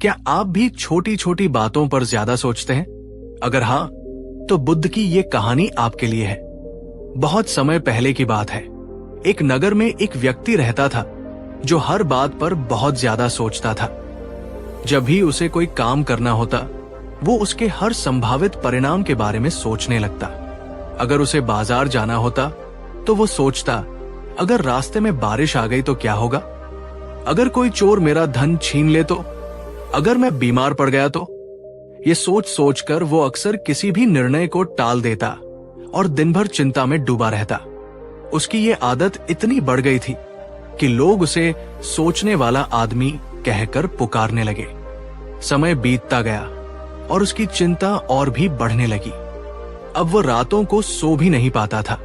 क्या आप भी छोटी छोटी बातों पर ज्यादा सोचते हैं? अगर हाँ, तो बुद्ध की ये कहानी आपके लिए है। बहुत समय पहले की बात है। एक नगर में एक व्यक्ति रहता था जो हर बात पर बहुत ज्यादा सोचता था। जब भी उसे कोई काम करना होता, वो उसके हर संभावित परिणाम के बारे में सोचने लगता। अगर उसे बाजार जाना होता तो वो सोचता, अगर रास्ते में बारिश आ गई तो क्या होगा? अगर कोई चोर मेरा धन छीन ले तो? अगर मैं बीमार पड़ गया तो? ये सोच सोचकर वो अक्सर किसी भी निर्णय को टाल देता और दिन भर चिंता में डूबा रहता। उसकी ये आदत इतनी बढ़ गई थी कि लोग उसे सोचने वाला आदमी कहकर पुकारने लगे। समय बीतता गया और उसकी चिंता और भी बढ़ने लगी। अब वो रातों को सो भी नहीं पाता था।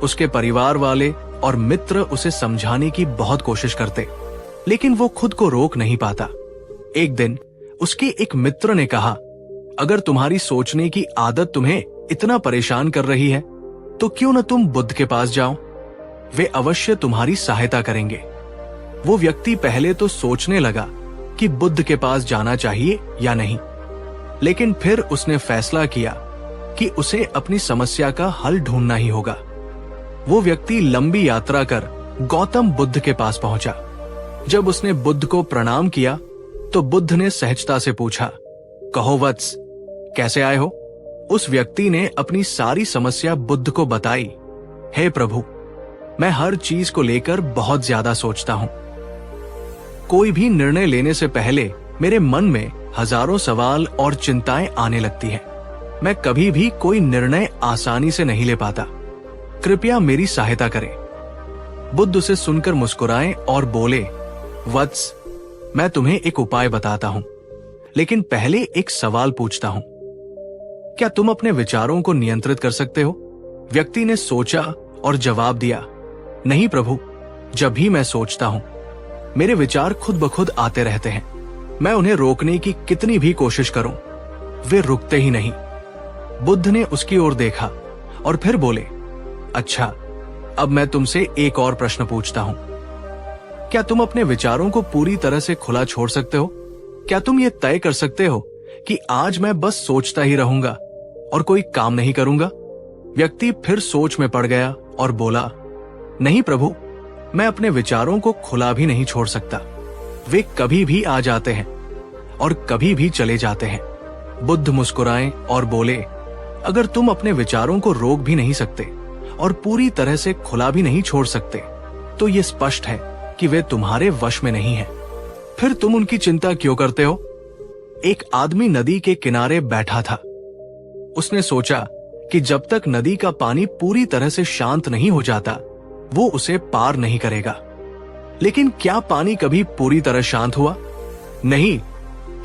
उसके परिवार वाले और मित्र उसे समझाने की बहुत कोशिश करते, लेकिन वो खुद को रोक नहीं पाता। एक दिन उसके एक मित्र ने कहा, अगर तुम्हारी सोचने की आदत तुम्हें इतना परेशान कर रही है तो क्यों न तुम बुद्ध के पास जाओ, वे अवश्य तुम्हारी सहायता करेंगे। वो व्यक्ति पहले तो सोचने लगा कि बुद्ध के पास जाना चाहिए या नहीं, लेकिन फिर उसने फैसला किया कि उसे अपनी समस्या का हल ढूंढना ही होगा। वो व्यक्ति लंबी यात्रा कर गौतम बुद्ध के पास पहुंचा। जब उसने बुद्ध को प्रणाम किया तो बुद्ध ने सहजता से पूछा, कहो वत्स, कैसे आए हो? उस व्यक्ति ने अपनी सारी समस्या बुद्ध को बताई। हे प्रभु, मैं हर चीज को लेकर बहुत ज्यादा सोचता हूं। कोई भी निर्णय लेने से पहले मेरे मन में हजारों सवाल और चिंताएं आने लगती हैं। मैं कभी भी कोई निर्णय आसानी से नहीं ले पाता। कृपया मेरी सहायता करें। बुद्ध उसे सुनकर मुस्कुराए और बोले, वत्स, मैं तुम्हें एक उपाय बताता हूं, लेकिन पहले एक सवाल पूछता हूं। क्या तुम अपने विचारों को नियंत्रित कर सकते हो? व्यक्ति ने सोचा और जवाब दिया, नहीं प्रभु, जब भी मैं सोचता हूं, मेरे विचार खुद ब खुद आते रहते हैं। मैं उन्हें रोकने की कितनी भी कोशिश करूं, वे रुकते ही नहीं। बुद्ध ने उसकी ओर देखा और फिर बोले, अच्छा, अब मैं तुमसे एक और प्रश्न पूछता हूं। क्या तुम अपने विचारों को पूरी तरह से खुला छोड़ सकते हो? क्या तुम ये तय कर सकते हो कि आज मैं बस सोचता ही रहूंगा और कोई काम नहीं करूंगा? व्यक्ति फिर सोच में पड़ गया और बोला, नहीं प्रभु, मैं अपने विचारों को खुला भी नहीं छोड़ सकता। वे कभी भी आ जाते हैं और कभी भी चले जाते हैं। बुद्ध मुस्कुराए और बोले, अगर तुम अपने विचारों को रोक भी नहीं सकते और पूरी तरह से खुला भी नहीं छोड़ सकते, तो ये स्पष्ट है कि वे तुम्हारे वश में नहीं हैं। फिर तुम उनकी चिंता क्यों करते हो? एक आदमी नदी के किनारे बैठा था। उसने सोचा कि जब तक नदी का पानी पूरी तरह से शांत नहीं हो जाता, वो उसे पार नहीं करेगा। लेकिन क्या पानी कभी पूरी तरह शांत हुआ? नहीं,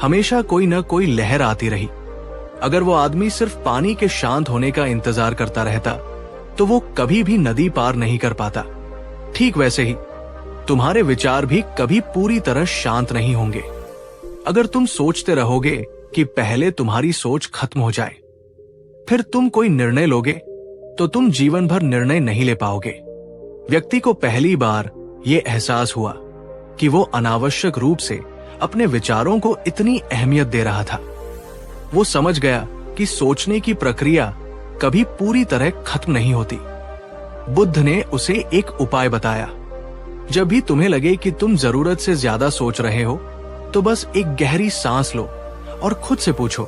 हमेशा कोई न कोई लहर आती रही। अगर वो आदमी सिर्फ पानी के शांत होने का इंतजार करता रहता, तो वो कभी भी नदी पार नहीं कर पाता। ठीक वैसे ही तुम्हारे विचार भी कभी पूरी तरह शांत नहीं होंगे। अगर तुम सोचते रहोगे कि पहले तुम्हारी सोच खत्म हो जाए, फिर तुम कोई निर्णय लोगे, तो तुम जीवन भर निर्णय नहीं ले पाओगे। व्यक्ति को पहली बार यह एहसास हुआ कि वो अनावश्यक रूप से अपने विचारों को इतनी अहमियत दे रहा था। वो समझ गया कि सोचने की प्रक्रिया कभी पूरी तरह खत्म नहीं होती। बुद्ध ने उसे एक उपाय बताया। जब भी तुम्हें लगे कि तुम जरूरत से ज्यादा सोच रहे हो, तो बस एक गहरी सांस लो और खुद से पूछो,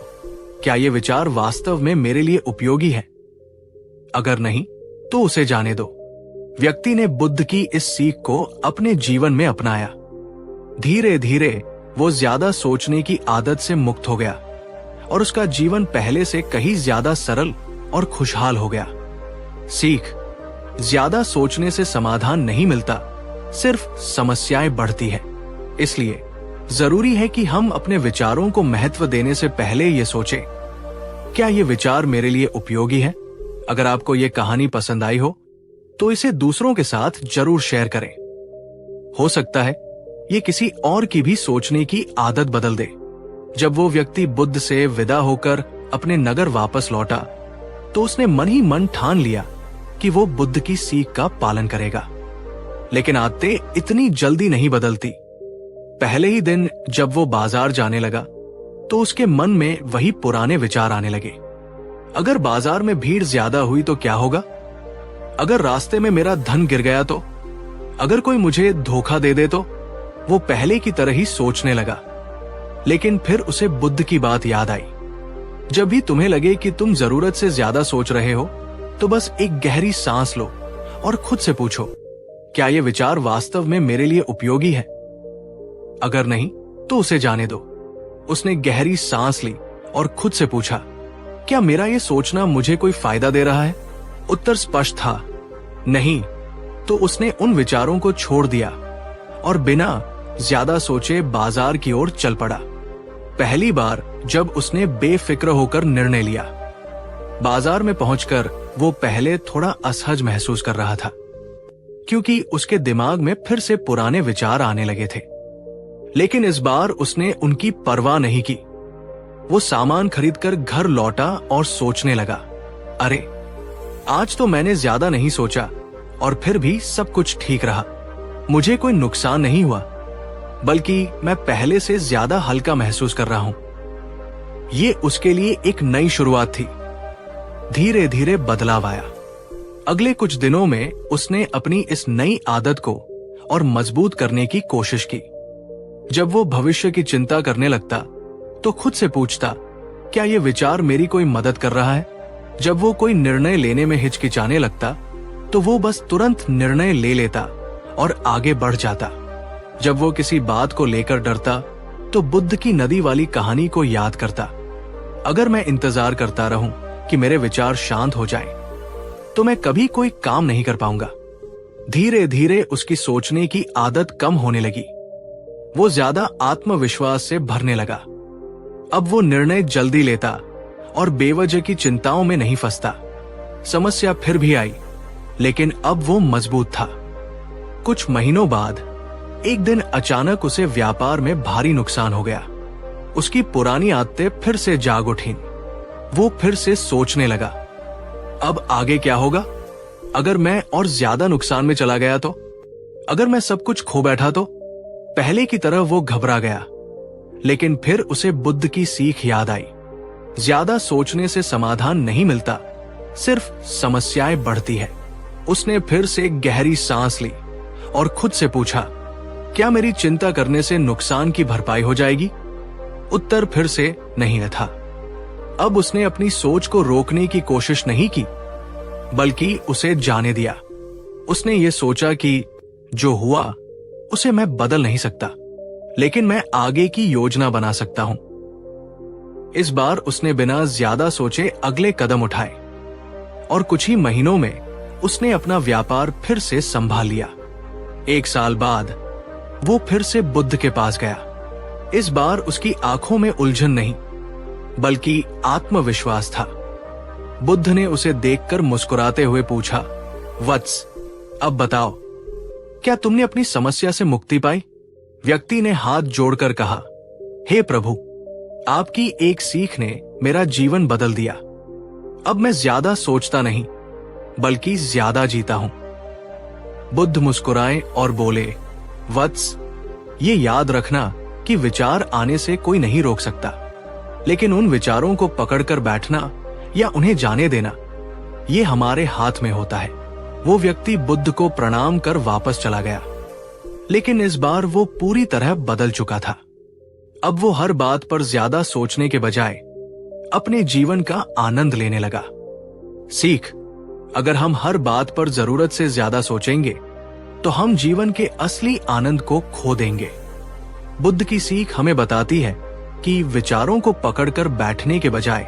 क्या ये विचार वास्तव में मेरे लिए उपयोगी है? अगर नहीं, तो उसे जाने दो। व्यक्ति ने बुद्ध की इस सीख को अपने जीवन में अपनाया। धीरे धीरे वो ज्यादा सोचने की आदत से मुक्त हो गया और उसका जीवन पहले से कहीं ज्यादा सरल और खुशहाल हो गया। सीख, ज्यादा सोचने से समाधान नहीं मिलता, सिर्फ समस्याएं बढ़ती है। इसलिए जरूरी है कि हम अपने विचारों को महत्व देने से पहले ये सोचें, क्या ये विचार मेरे लिए उपयोगी है? अगर आपको ये कहानी पसंद आई हो, तो इसे दूसरों के साथ जरूर शेयर करें। हो सकता है ये किसी और की भी सोचने की आदत बदल दे। जब वो व्यक्ति बुद्ध से विदा होकर अपने नगर वापस लौटा, तो उसने मन ही मन ठान लिया कि वो बुद्ध की सीख का पालन करेगा। लेकिन आदतें इतनी जल्दी नहीं बदलती। पहले ही दिन जब वो बाजार जाने लगा तो उसके मन में वही पुराने विचार आने लगे। अगर बाजार में भीड़ ज्यादा हुई तो क्या होगा? अगर रास्ते में मेरा धन गिर गया तो? अगर कोई मुझे धोखा दे दे तो? वो पहले की तरह ही सोचने लगा। लेकिन फिर उसे बुद्ध की बात याद आई। जब भी तुम्हें लगे कि तुम जरूरत से ज्यादा सोच रहे हो तो बस एक गहरी सांस लो और खुद से पूछो, क्या ये विचार वास्तव में मेरे लिए उपयोगी है? अगर नहीं तो उसे जाने दो। उसने गहरी सांस ली और खुद से पूछा, क्या मेरा ये सोचना मुझे कोई फायदा दे रहा है? उत्तर स्पष्ट था, नहीं। तो उसने उन विचारों को छोड़ दिया और बिना ज्यादा सोचे बाजार की ओर चल पड़ा। पहली बार जब उसने बेफिक्र होकर निर्णय लिया। बाजार में पहुंचकर वो पहले थोड़ा असहज महसूस कर रहा था, क्योंकि उसके दिमाग में फिर से पुराने विचार आने लगे थे। लेकिन इस बार उसने उनकी परवाह नहीं की। वो सामान खरीदकर घर लौटा और सोचने लगा, अरे आज तो मैंने ज्यादा नहीं सोचा और फिर भी सब कुछ ठीक रहा। मुझे कोई नुकसान नहीं हुआ, बल्कि मैं पहले से ज्यादा हल्का महसूस कर रहा हूं। ये उसके लिए एक नई शुरुआत थी। धीरे धीरे बदलाव आया। अगले कुछ दिनों में उसने अपनी इस नई आदत को और मजबूत करने की कोशिश की। जब वो भविष्य की चिंता करने लगता तो खुद से पूछता, क्या ये विचार मेरी कोई मदद कर रहा है? जब वो कोई निर्णय लेने में हिचकिचाने लगता तो वो बस तुरंत निर्णय ले लेता और आगे बढ़ जाता। जब वो किसी बात को लेकर डरता तो बुद्ध की नदी वाली कहानी को याद करता। अगर मैं इंतजार करता रहूं कि मेरे विचार शांत हो जाएं, तो मैं कभी कोई काम नहीं कर पाऊंगा। धीरे धीरे उसकी सोचने की आदत कम होने लगी। वो ज्यादा आत्मविश्वास से भरने लगा। अब वो निर्णय जल्दी लेता और बेवजह की चिंताओं में नहीं फंसता। समस्या फिर भी आई, लेकिन अब वो मजबूत था। कुछ महीनों बाद एक दिन अचानक उसे व्यापार में भारी नुकसान हो गया। उसकी पुरानी आदतें फिर से जाग उठीं। वो फिर से सोचने लगा, अब आगे क्या होगा? अगर मैं और ज्यादा नुकसान में चला गया तो? अगर मैं सब कुछ खो बैठा तो? पहले की तरह वो घबरा गया। लेकिन फिर उसे बुद्ध की सीख याद आई। ज्यादा सोचने से समाधान नहीं मिलता, सिर्फ समस्याएं बढ़ती है। उसने फिर से गहरी सांस ली और खुद से पूछा, क्या मेरी चिंता करने से नुकसान की भरपाई हो जाएगी? उत्तर फिर से नहीं था। अब उसने अपनी सोच को रोकने की कोशिश नहीं की, बल्कि उसे जाने दिया। उसने ये सोचा कि जो हुआ उसे मैं बदल नहीं सकता, लेकिन मैं आगे की योजना बना सकता हूं। इस बार उसने बिना ज्यादा सोचे अगले कदम उठाए और कुछ ही महीनों में उसने अपना व्यापार फिर से संभाल लिया। 1 साल बाद वो फिर से बुद्ध के पास गया। इस बार उसकी आंखों में उलझन नहीं, बल्कि आत्मविश्वास था। बुद्ध ने उसे देखकर मुस्कुराते हुए पूछा, वत्स, अब बताओ, क्या तुमने अपनी समस्या से मुक्ति पाई? व्यक्ति ने हाथ जोड़कर कहा, हे प्रभु, आपकी एक सीख ने मेरा जीवन बदल दिया। अब मैं ज्यादा सोचता नहीं, बल्कि ज्यादा जीता हूं। बुद्ध मुस्कुराए और बोले, वत्स, ये याद रखना कि विचार आने से कोई नहीं रोक सकता, लेकिन उन विचारों को पकड़कर बैठना या उन्हें जाने देना, ये हमारे हाथ में होता है। वो व्यक्ति बुद्ध को प्रणाम कर वापस चला गया, लेकिन इस बार वो पूरी तरह बदल चुका था। अब वो हर बात पर ज्यादा सोचने के बजाय अपने जीवन का आनंद लेने लगा। सीख, अगर हम हर बात पर जरूरत से ज्यादा सोचेंगे तो हम जीवन के असली आनंद को खो देंगे। बुद्ध की सीख हमें बताती है कि विचारों को पकड़कर बैठने के बजाय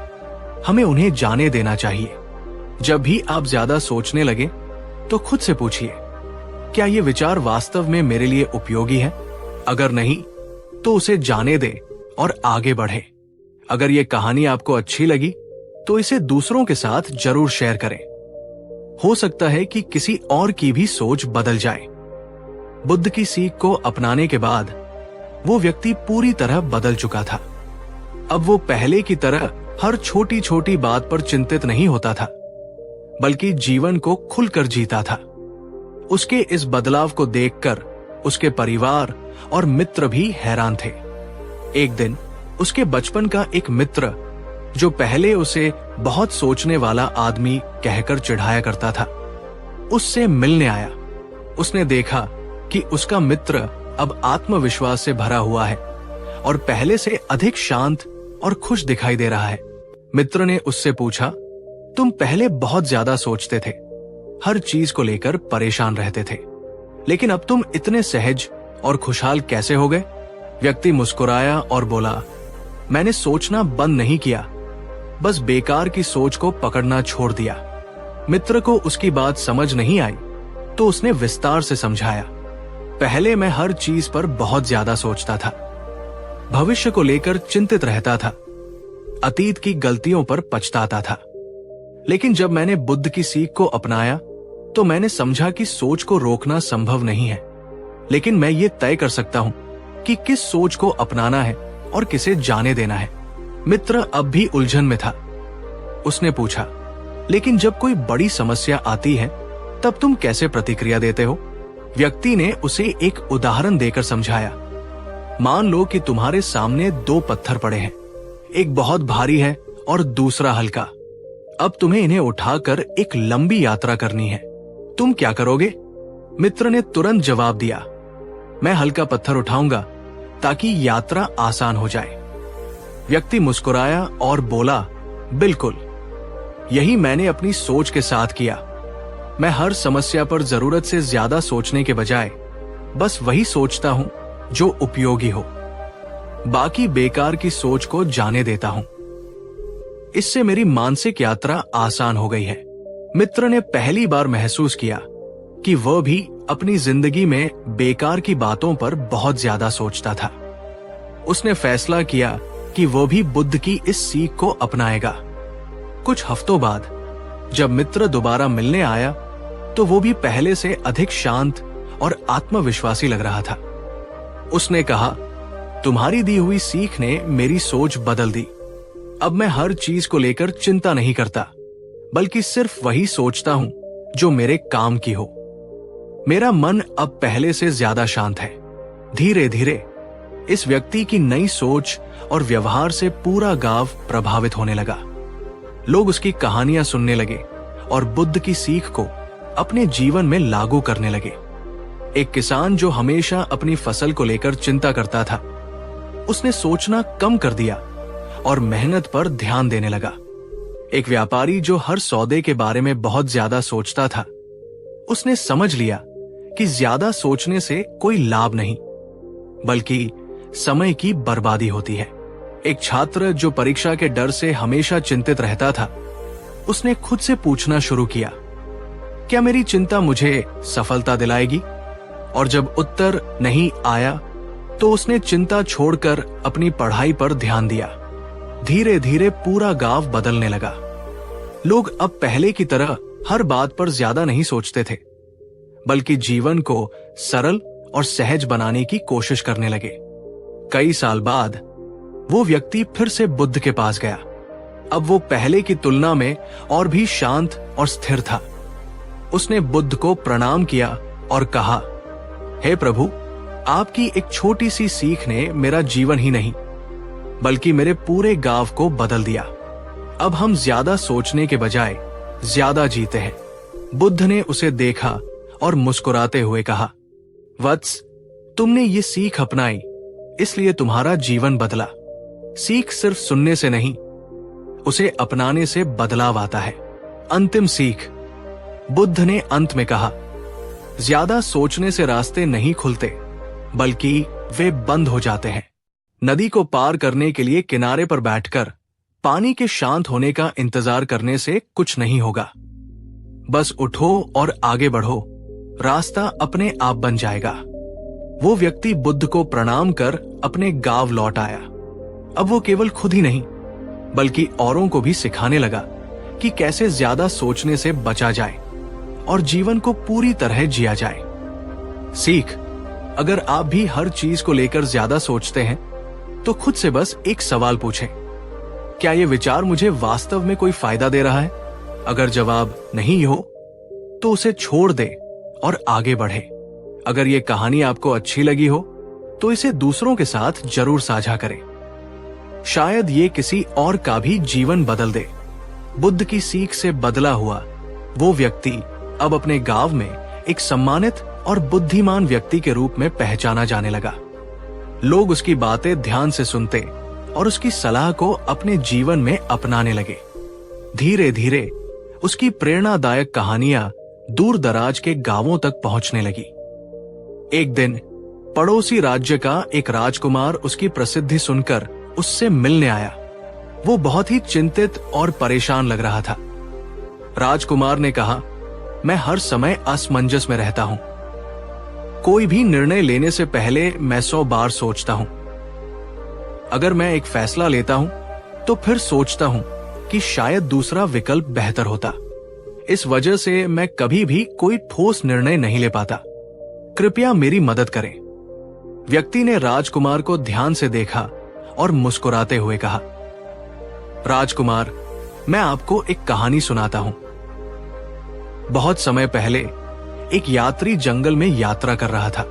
हमें उन्हें जाने देना चाहिए। जब भी आप ज्यादा सोचने लगे तो खुद से पूछिए, क्या ये विचार वास्तव में मेरे लिए उपयोगी है? अगर नहीं तो उसे जाने दे और आगे बढ़े। अगर ये कहानी आपको अच्छी लगी तो इसे दूसरों के साथ जरूर शेयर करें। हो सकता है कि किसी और की भी सोच बदल जाए। बुद्ध की सीख को अपनाने के बाद वो व्यक्ति पूरी तरह बदल चुका था। अब वो पहले की तरह हर छोटी छोटी बात पर चिंतित नहीं होता था, बल्कि जीवन को खुलकर जीता था। उसके इस बदलाव को देखकर उसके परिवार और मित्र भी हैरान थे। एक दिन उसके बचपन का एक मित्र, जो पहले उसे बहुत सोचने वाला आदमी कहकर चिढ़ाया करता था, उससे मिलने आया। उसने देखा कि उसका मित्र अब आत्मविश्वास से भरा हुआ है और पहले से अधिक शांत और खुश दिखाई दे रहा है। मित्र ने उससे पूछा, तुम पहले बहुत ज्यादा सोचते थे, हर चीज को लेकर परेशान रहते थे, लेकिन अब तुम इतने सहज और खुशहाल कैसे हो गए? व्यक्ति मुस्कुराया और बोला, मैंने सोचना बंद नहीं किया, बस बेकार की सोच को पकड़ना छोड़ दिया। मित्र को उसकी बात समझ नहीं आई तो उसने विस्तार से समझाया, पहले मैं हर चीज पर बहुत ज्यादा सोचता था, भविष्य को लेकर चिंतित रहता था, अतीत की गलतियों पर पछताता था, लेकिन जब मैंने बुद्ध की सीख को अपनाया तो मैंने समझा कि सोच को रोकना संभव नहीं है, लेकिन मैं ये तय कर सकता हूं कि किस सोच को अपनाना है और किसे जाने देना है। मित्र अब भी उलझन में था। उसने पूछा, लेकिन जब कोई बड़ी समस्या आती है तब तुम कैसे प्रतिक्रिया देते हो? व्यक्ति ने उसे एक उदाहरण देकर समझाया, मान लो कि तुम्हारे सामने दो पत्थर पड़े हैं, एक बहुत भारी है और दूसरा हल्का। अब तुम्हें इन्हें उठाकर एक लंबी यात्रा करनी है, तुम क्या करोगे? मित्र ने तुरंत जवाब दिया, मैं हल्का पत्थर उठाऊंगा ताकि यात्रा आसान हो जाए। व्यक्ति मुस्कुराया और बोला, बिल्कुल, यही मैंने अपनी सोच के साथ किया। मैं हर समस्या पर जरूरत से ज्यादा सोचने के बजाय बस वही सोचता हूं जो उपयोगी हो, बाकी बेकार की सोच को जाने देता हूं। इससे मेरी मानसिक यात्रा आसान हो गई है। मित्र ने पहली बार महसूस किया कि वह भी अपनी जिंदगी में बेकार की बातों पर बहुत ज्यादा सोचता था। उसने फैसला किया कि वह भी बुद्ध की इस सीख को अपनाएगा। कुछ हफ्तों बाद जब मित्र दोबारा मिलने आया तो वो भी पहले से अधिक शांत और आत्मविश्वासी लग रहा था। उसने कहा, तुम्हारी दी हुई सीख ने मेरी सोच बदल दी। अब मैं हर चीज को लेकर चिंता नहीं करता, बल्कि सिर्फ वही सोचता हूं जो मेरे काम की हो। मेरा मन अब पहले से ज्यादा शांत है। धीरे धीरे इस व्यक्ति की नई सोच और व्यवहार से पूरा गांव प्रभावित होने लगा। लोग उसकी कहानियां सुनने लगे और बुद्ध की सीख को अपने जीवन में लागू करने लगे। एक किसान जो हमेशा अपनी फसल को लेकर चिंता करता था, उसने सोचना कम कर दिया और मेहनत पर ध्यान देने लगा। एक व्यापारी जो हर सौदे के बारे में बहुत ज्यादा सोचता था, उसने समझ लिया कि ज्यादा सोचने से कोई लाभ नहीं, बल्कि समय की बर्बादी होती है। एक छात्र जो परीक्षा के डर से हमेशा चिंतित रहता था, उसने खुद से पूछना शुरू किया, क्या मेरी चिंता मुझे सफलता दिलाएगी? और जब उत्तर नहीं आया तो उसने चिंता छोड़कर अपनी पढ़ाई पर ध्यान दिया। धीरे धीरे पूरा गांव बदलने लगा। लोग अब पहले की तरह हर बात पर ज्यादा नहीं सोचते थे, बल्कि जीवन को सरल और सहज बनाने की कोशिश करने लगे। कई साल बाद वो व्यक्ति फिर से बुद्ध के पास गया। अब वो पहले की तुलना में और भी शांत और स्थिर था। उसने बुद्ध को प्रणाम किया और कहा, हे प्रभु, आपकी एक छोटी सी सीख ने मेरा जीवन ही नहीं बल्कि मेरे पूरे गांव को बदल दिया। अब हम ज्यादा सोचने के बजाय ज्यादा जीते हैं। बुद्ध ने उसे देखा और मुस्कुराते हुए कहा, वत्स, तुमने ये सीख अपनाई, इसलिए तुम्हारा जीवन बदला। सीख सिर्फ सुनने से नहीं, उसे अपनाने से बदलाव आता है। अंतिम सीख। बुद्ध ने अंत में कहा, ज्यादा सोचने से रास्ते नहीं खुलते, बल्कि वे बंद हो जाते हैं। नदी को पार करने के लिए किनारे पर बैठकर पानी के शांत होने का इंतजार करने से कुछ नहीं होगा। बस उठो और आगे बढ़ो, रास्ता अपने आप बन जाएगा। वो व्यक्ति बुद्ध को प्रणाम कर अपने गांव लौट आया। अब वो केवल खुद ही नहीं, बल्कि औरों को भी सिखाने लगा कि कैसे ज्यादा सोचने से बचा जाए और जीवन को पूरी तरह जिया जाए। सीख। अगर आप भी हर चीज को लेकर ज्यादा सोचते हैं तो खुद से बस एक सवाल पूछें, क्या ये विचार मुझे वास्तव में कोई फायदा दे रहा है? अगर जवाब नहीं हो तो उसे छोड़ दे और आगे बढ़े। अगर ये कहानी आपको अच्छी लगी हो तो इसे दूसरों के साथ जरूर साझा करें। शायद ये किसी और का भी जीवन बदल दे। बुद्ध की सीख से बदला हुआ वो व्यक्ति अब अपने गांव में एक सम्मानित और बुद्धिमान व्यक्ति के रूप में पहचाना जाने लगा। लोग उसकी बातें ध्यान से सुनते और उसकी सलाह को अपने जीवन में अपनाने लगे। धीरे धीरे उसकी प्रेरणादायक कहानियां दूर दराज के गांवों तक पहुंचने लगी। एक दिन पड़ोसी राज्य का एक राजकुमार उसकी प्रसिद्धि सुनकर उससे मिलने आया। वो बहुत ही चिंतित और परेशान लग रहा था। राजकुमार ने कहा, मैं हर समय असमंजस में रहता हूं। कोई भी निर्णय लेने से पहले मैं 100 बार सोचता हूं। अगर मैं एक फैसला लेता हूं तो फिर सोचता हूं कि शायद दूसरा विकल्प बेहतर होता। इस वजह से मैं कभी भी कोई ठोस निर्णय नहीं ले पाता। कृपया मेरी मदद करें। व्यक्ति ने राजकुमार को ध्यान से देखा और मुस्कुराते हुए कहा, राजकुमार, मैं आपको एक कहानी सुनाता हूं। बहुत समय पहले एक यात्री जंगल में यात्रा कर रहा था।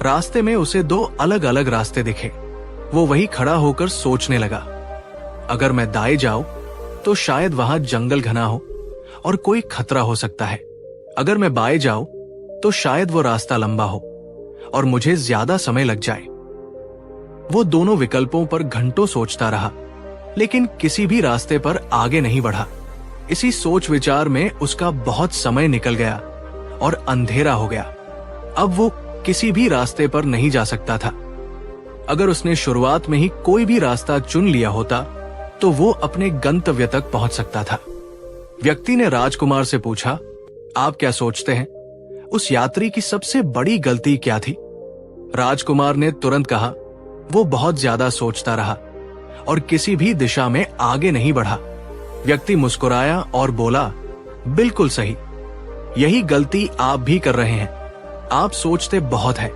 रास्ते में उसे 2 अलग अलग रास्ते दिखे। वो वहीं खड़ा होकर सोचने लगा, अगर मैं दाएं जाऊं तो शायद वहां जंगल घना हो और कोई खतरा हो सकता है। अगर मैं बाएं जाऊं तो शायद वो रास्ता लंबा हो और मुझे ज्यादा समय लग जाए। वो दोनों विकल्पों पर घंटों सोचता रहा, लेकिन किसी भी रास्ते पर आगे नहीं बढ़ा। इसी सोच विचार में उसका बहुत समय निकल गया और अंधेरा हो गया। अब वो किसी भी रास्ते पर नहीं जा सकता था। अगर उसने शुरुआत में ही कोई भी रास्ता चुन लिया होता तो वो अपने गंतव्य तक पहुंच सकता था। व्यक्ति ने राजकुमार से पूछा, आप क्या सोचते हैं, उस यात्री की सबसे बड़ी गलती क्या थी? राजकुमार ने तुरंत कहा, वो बहुत ज्यादा सोचता रहा और किसी भी दिशा में आगे नहीं बढ़ा। व्यक्ति मुस्कुराया और बोला, बिल्कुल सही, यही गलती आप भी कर रहे हैं। आप सोचते बहुत हैं,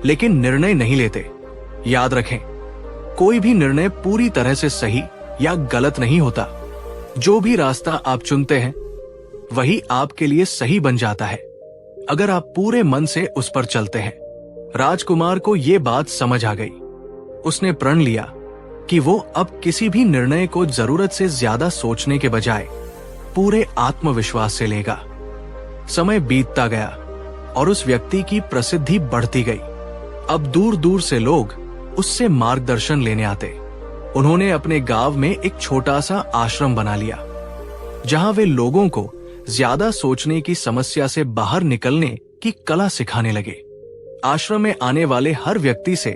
लेकिन निर्णय नहीं लेते। याद रखें, कोई भी निर्णय पूरी तरह से सही या गलत नहीं होता। जो भी रास्ता आप चुनते हैं वही आपके लिए सही बन जाता है, अगर आप पूरे मन से उस पर चलते हैं। राजकुमार को यह बात समझ आ गई। उसने प्रण लिया कि वो अब किसी भी निर्णय को जरूरत से ज्यादा सोचने के बजाय पूरे आत्मविश्वास से लेगा। समय बीतता गया और उस व्यक्ति की प्रसिद्धि बढ़ती गई। अब दूर दूर से लोग उससे मार्गदर्शन लेने आते। उन्होंने अपने गांव में एक छोटा सा आश्रम बना लिया, जहां वे लोगों को ज्यादा सोचने की समस्या से बाहर निकलने की कला सिखाने लगे। आश्रम में आने वाले हर व्यक्ति से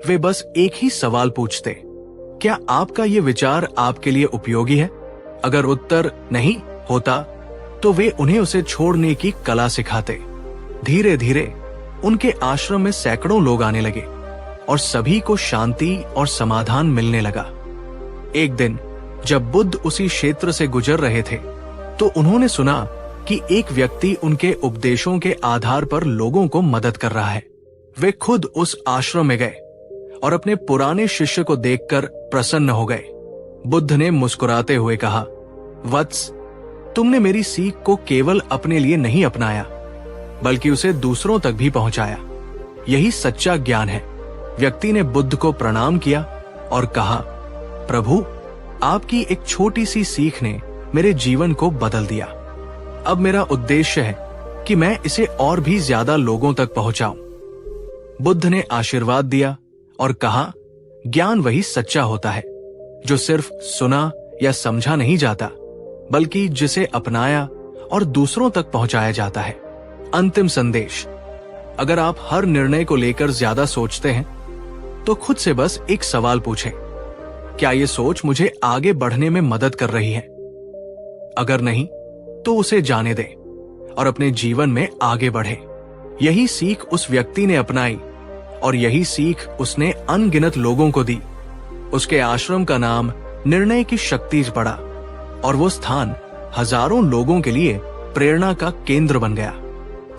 वे बस एक ही सवाल पूछते, क्या आपका ये विचार आपके लिए उपयोगी है? अगर उत्तर नहीं होता तो वे उन्हें उसे छोड़ने की कला सिखाते। धीरे धीरे उनके आश्रम में सैकड़ों लोग आने लगे और सभी को शांति और समाधान मिलने लगा। एक दिन जब बुद्ध उसी क्षेत्र से गुजर रहे थे तो उन्होंने सुना कि एक व्यक्ति उनके उपदेशों के आधार पर लोगों को मदद कर रहा है। वे खुद उस आश्रम में गए और अपने पुराने शिष्य को देखकर प्रसन्न हो गए। बुद्ध ने मुस्कुराते हुए कहा, वत्स, तुमने मेरी सीख को केवल अपने लिए नहीं अपनाया, बल्कि उसे दूसरों तक भी पहुंचाया। यही सच्चा ज्ञान है। व्यक्ति ने बुद्ध को प्रणाम किया और कहा, प्रभु, आपकी एक छोटी सी सीख ने मेरे जीवन को बदल दिया। अब मेरा उद्देश्य है कि मैं इसे और भी ज्यादा लोगों तक पहुंचाऊं। बुद्ध ने आशीर्वाद दिया और कहा, ज्ञान वही सच्चा होता है जो सिर्फ सुना या समझा नहीं जाता, बल्कि जिसे अपनाया और दूसरों तक पहुंचाया जाता है। अंतिम संदेश, अगर आप हर निर्णय को लेकर ज्यादा सोचते हैं तो खुद से बस एक सवाल पूछें, क्या ये सोच मुझे आगे बढ़ने में मदद कर रही है? अगर नहीं तो उसे जाने दें और अपने जीवन में आगे बढ़े। यही सीख उस व्यक्ति ने अपनाई और यही सीख उसने अनगिनत लोगों को दी। उसके आश्रम का नाम निर्णय की शक्ति पड़ा और वो स्थान हजारों लोगों के लिए प्रेरणा का केंद्र बन गया।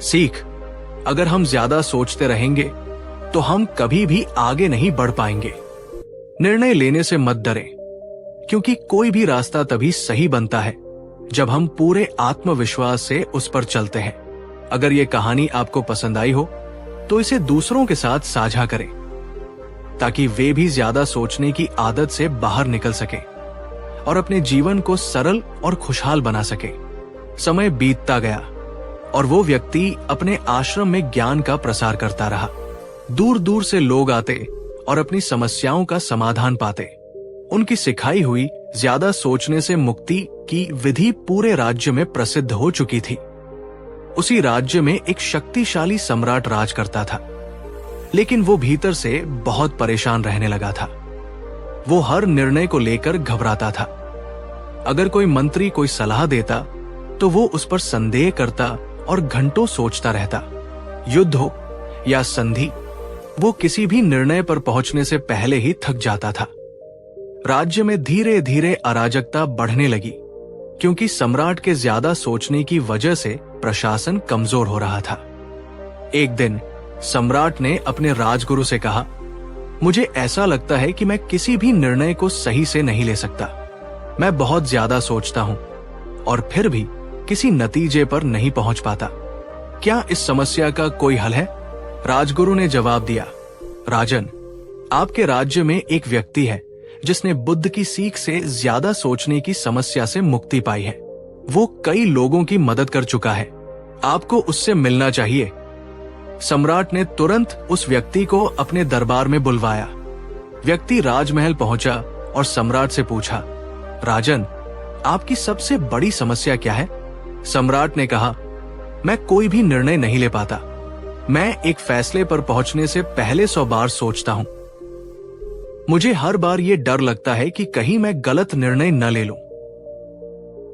सीख, अगर हम ज्यादा सोचते रहेंगे तो हम कभी भी आगे नहीं बढ़ पाएंगे। निर्णय लेने से मत डरें, क्योंकि कोई भी रास्ता तभी सही बनता है जब हम पूरे आत्मविश्वास से उस पर चलते हैं। अगर ये कहानी आपको पसंद आई हो तो इसे दूसरों के साथ साझा करें, ताकि वे भी ज्यादा सोचने की आदत से बाहर निकल सके और अपने जीवन को सरल और खुशहाल बना सके। समय बीतता गया और वो व्यक्ति अपने आश्रम में ज्ञान का प्रसार करता रहा। दूर दूर से लोग आते और अपनी समस्याओं का समाधान पाते। उनकी सिखाई हुई ज्यादा सोचने से मुक्ति की विधि पूरे राज्य में प्रसिद्ध हो चुकी थी। उसी राज्य में एक शक्तिशाली सम्राट राज करता था, लेकिन वो भीतर से बहुत परेशान रहने लगा था। वो हर निर्णय को लेकर घबराता था। अगर कोई मंत्री कोई सलाह देता तो वो उस पर संदेह करता और घंटों सोचता रहता। युद्ध हो या संधि, वो किसी भी निर्णय पर पहुंचने से पहले ही थक जाता था। राज्य में धीरे धीरे अराजकता बढ़ने लगी, क्योंकि सम्राट के ज्यादा सोचने की वजह से प्रशासन कमजोर हो रहा था। एक दिन सम्राट ने अपने राजगुरु से कहा, मुझे ऐसा लगता है कि मैं किसी भी निर्णय को सही से नहीं ले सकता। मैं बहुत ज्यादा सोचता हूं और फिर भी किसी नतीजे पर नहीं पहुंच पाता। क्या इस समस्या का कोई हल है? राजगुरु ने जवाब दिया, राजन, आपके राज्य में एक व्यक्ति है जिसने बुद्ध की सीख से ज्यादा सोचने की समस्या से मुक्ति पाई है। वो कई लोगों की मदद कर चुका है। आपको उससे मिलना चाहिए। सम्राट ने तुरंत उस व्यक्ति को अपने दरबार में बुलवाया। व्यक्ति राजमहल पहुंचा और सम्राट से पूछा, राजन, आपकी सबसे बड़ी समस्या क्या है? सम्राट ने कहा, मैं कोई भी निर्णय नहीं ले पाता। मैं एक फैसले पर पहुंचने से पहले 100 बार सोचता हूं। मुझे हर बार ये डर लगता है कि कहीं मैं गलत निर्णय न ले लूं।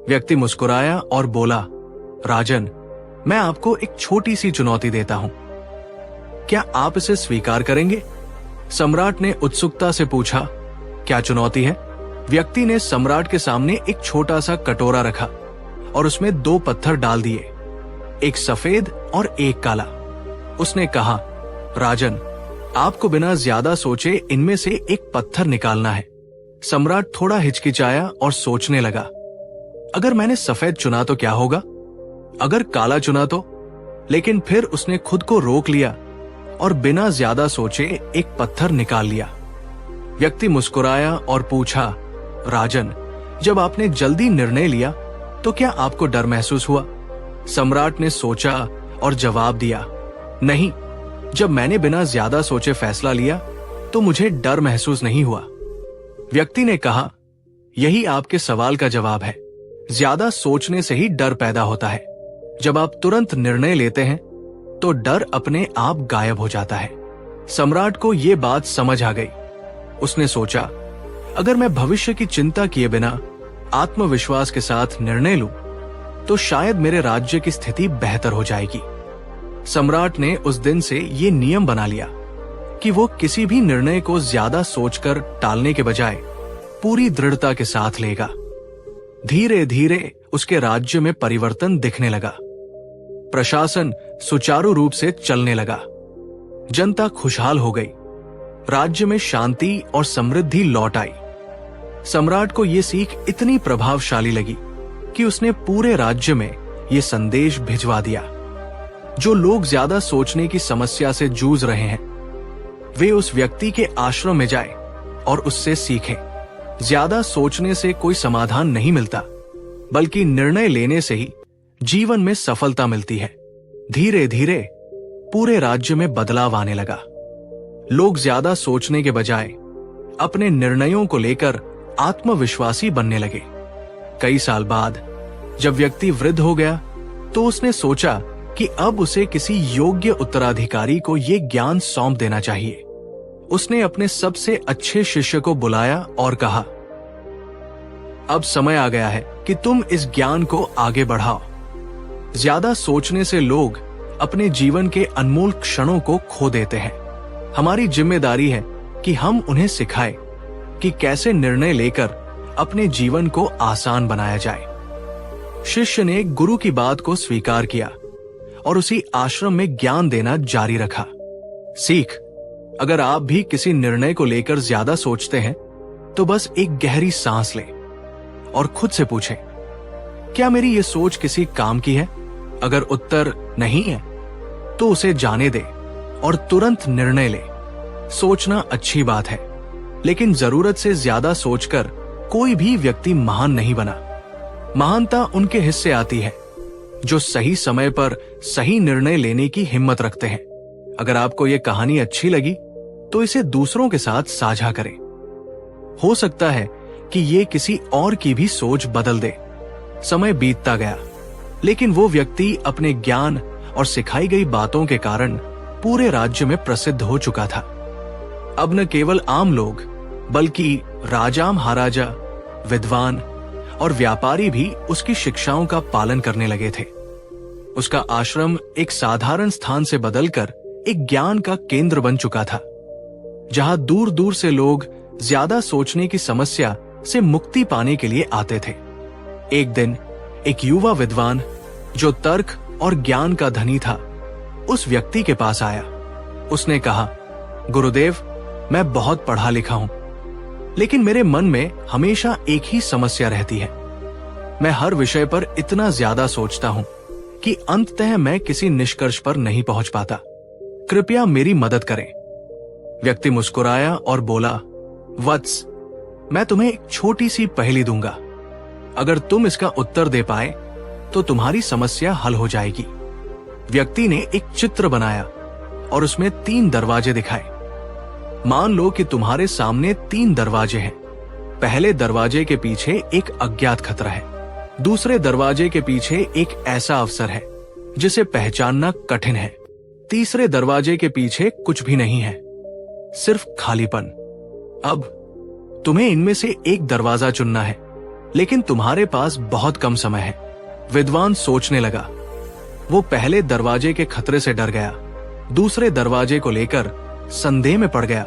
व्यक्ति मुस्कुराया और बोला, राजन, मैं आपको एक छोटी सी चुनौती देता हूं। क्या आप इसे स्वीकार करेंगे? सम्राट ने उत्सुकता से पूछा, क्या चुनौती है? व्यक्ति ने सम्राट के सामने एक छोटा सा कटोरा रखा और उसमें 2 पत्थर डाल दिए, एक सफेद और एक काला। उसने कहा, राजन, आपको बिना ज्यादा सोचे इनमें से एक पत्थर निकालना है। सम्राट थोड़ा हिचकिचाया और सोचने लगा, अगर मैंने सफेद चुना तो क्या होगा? अगर काला चुना तो? लेकिन फिर उसने खुद को रोक लिया और बिना ज्यादा सोचे एक पत्थर निकाल लिया। व्यक्ति मुस्कुराया और पूछा, राजन, जब आपने जल्दी निर्णय लिया तो क्या आपको डर महसूस हुआ? सम्राट ने सोचा और जवाब दिया, नहीं, जब मैंने बिना ज्यादा सोचे फैसला लिया तो मुझे डर महसूस नहीं हुआ। व्यक्ति ने कहा, यही आपके सवाल का जवाब है। ज्यादा सोचने से ही डर पैदा होता है। जब आप तुरंत निर्णय लेते हैं तो डर अपने आप गायब हो जाता है। सम्राट को यह बात समझ आ गई। उसने सोचा, अगर मैं भविष्य की चिंता किए बिना आत्मविश्वास के साथ निर्णय लूं तो शायद मेरे राज्य की स्थिति बेहतर हो जाएगी। सम्राट ने उस दिन से ये नियम बना लिया कि वो किसी भी निर्णय को ज्यादा सोचकर टालने के बजाय पूरी दृढ़ता के साथ लेगा। धीरे धीरे उसके राज्य में परिवर्तन दिखने लगा। प्रशासन सुचारू रूप से चलने लगा। जनता खुशहाल हो गई। राज्य में शांति और समृद्धि लौट आई। सम्राट को यह सीख इतनी प्रभावशाली लगी कि उसने पूरे राज्य में यह संदेश भिजवा दिया, जो लोग ज्यादा सोचने की समस्या से जूझ रहे हैं वे उस व्यक्ति के आश्रम में जाएं और उससे सीखें। ज्यादा सोचने से कोई समाधान नहीं मिलता, बल्कि निर्णय लेने से ही जीवन में सफलता मिलती है। धीरे धीरे पूरे राज्य में बदलाव आने लगा। लोग ज्यादा सोचने के बजाय अपने निर्णयों को लेकर आत्मविश्वासी बनने लगे। कई साल बाद जब व्यक्ति वृद्ध हो गया तो उसने सोचा कि अब उसे किसी योग्य उत्तराधिकारी को यह ज्ञान सौंप देना चाहिए। उसने अपने सबसे अच्छे शिष्य को बुलाया और कहा, अब समय आ गया है कि तुम इस ज्ञान को आगे बढ़ाओ। ज्यादा सोचने से लोग अपने जीवन के अनमोल क्षणों को खो देते हैं। हमारी जिम्मेदारी है कि हम उन्हें सिखाएं कि कैसे निर्णय लेकर अपने जीवन को आसान बनाया जाए। शिष्य ने गुरु की बात को स्वीकार किया और उसी आश्रम में ज्ञान देना जारी रखा। सीख, अगर आप भी किसी निर्णय को लेकर ज्यादा सोचते हैं तो बस एक गहरी सांस लें और खुद से पूछें, क्या मेरी ये सोच किसी काम की है? अगर उत्तर नहीं है तो उसे जाने दें और तुरंत निर्णय ले। सोचना अच्छी बात है, लेकिन जरूरत से ज्यादा सोचकर कोई भी व्यक्ति महान नहीं बना। महानता उनके हिस्से आती है जो सही समय पर सही निर्णय लेने की हिम्मत रखते हैं। अगर आपको यह कहानी अच्छी लगी तो इसे दूसरों के साथ साझा करें। हो सकता है कि ये किसी और की भी सोच बदल दे। समय बीतता गया, लेकिन वो व्यक्ति अपने ज्ञान और सिखाई गई बातों के कारण पूरे राज्य में प्रसिद्ध हो चुका था। अब न केवल आम लोग, बल्कि राजा महाराजा, विद्वान और व्यापारी भी उसकी शिक्षाओं का पालन करने लगे थे। उसका आश्रम एक साधारण स्थान से बदलकर एक ज्ञान का केंद्र बन चुका था, जहां दूर दूर से लोग ज्यादा सोचने की समस्या से मुक्ति पाने के लिए आते थे। एक दिन एक युवा विद्वान जो तर्क और ज्ञान का धनी था, उस व्यक्ति के पास आया। उसने कहा, गुरुदेव, मैं बहुत पढ़ा लिखा हूं, लेकिन मेरे मन में हमेशा एक ही समस्या रहती है। मैं हर विषय पर इतना ज्यादा सोचता हूं कि अंततः मैं किसी निष्कर्ष पर नहीं पहुंच पाता। कृपया मेरी मदद करें। व्यक्ति मुस्कुराया और बोला, वत्स, मैं तुम्हें एक छोटी सी पहेली दूंगा। अगर तुम इसका उत्तर दे पाए तो तुम्हारी समस्या हल हो जाएगी। व्यक्ति ने एक चित्र बनाया और उसमें 3 दरवाजे दिखाए। मान लो कि तुम्हारे सामने 3 दरवाजे हैं। पहले दरवाजे के पीछे एक अज्ञात खतरा है, दूसरे दरवाजे के पीछे एक ऐसा अवसर है जिसे पहचानना कठिन है, तीसरे दरवाजे के पीछे कुछ भी नहीं है, सिर्फ खालीपन। अब तुम्हें इनमें से एक दरवाजा चुनना है, लेकिन तुम्हारे पास बहुत कम समय है। विद्वान सोचने लगा। वो पहले दरवाजे के खतरे से डर गया, दूसरे दरवाजे को लेकर संदेह में पड़ गया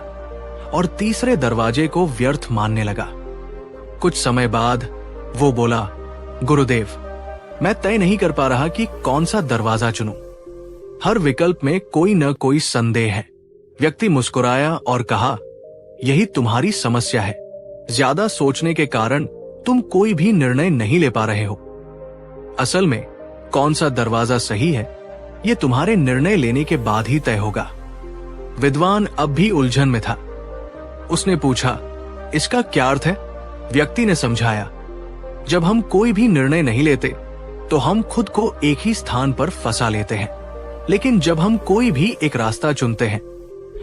और तीसरे दरवाजे को व्यर्थ मानने लगा। कुछ समय बाद वो बोला, गुरुदेव, मैं तय नहीं कर पा रहा कि कौन सा दरवाजा चुनूं। हर विकल्प में कोई न कोई संदेह है। व्यक्ति मुस्कुराया और कहा, यही तुम्हारी समस्या है। ज्यादा सोचने के कारण तुम कोई भी निर्णय नहीं ले पा रहे हो। असल में कौन सा दरवाजा सही है, यह तुम्हारे निर्णय लेने के बाद ही तय होगा। विद्वान अब भी उलझन में था। उसने पूछा, इसका क्या अर्थ है? व्यक्ति ने समझाया, जब हम कोई भी निर्णय नहीं लेते तो हम खुद को एक ही स्थान पर फंसा लेते हैं, लेकिन जब हम कोई भी एक रास्ता चुनते हैं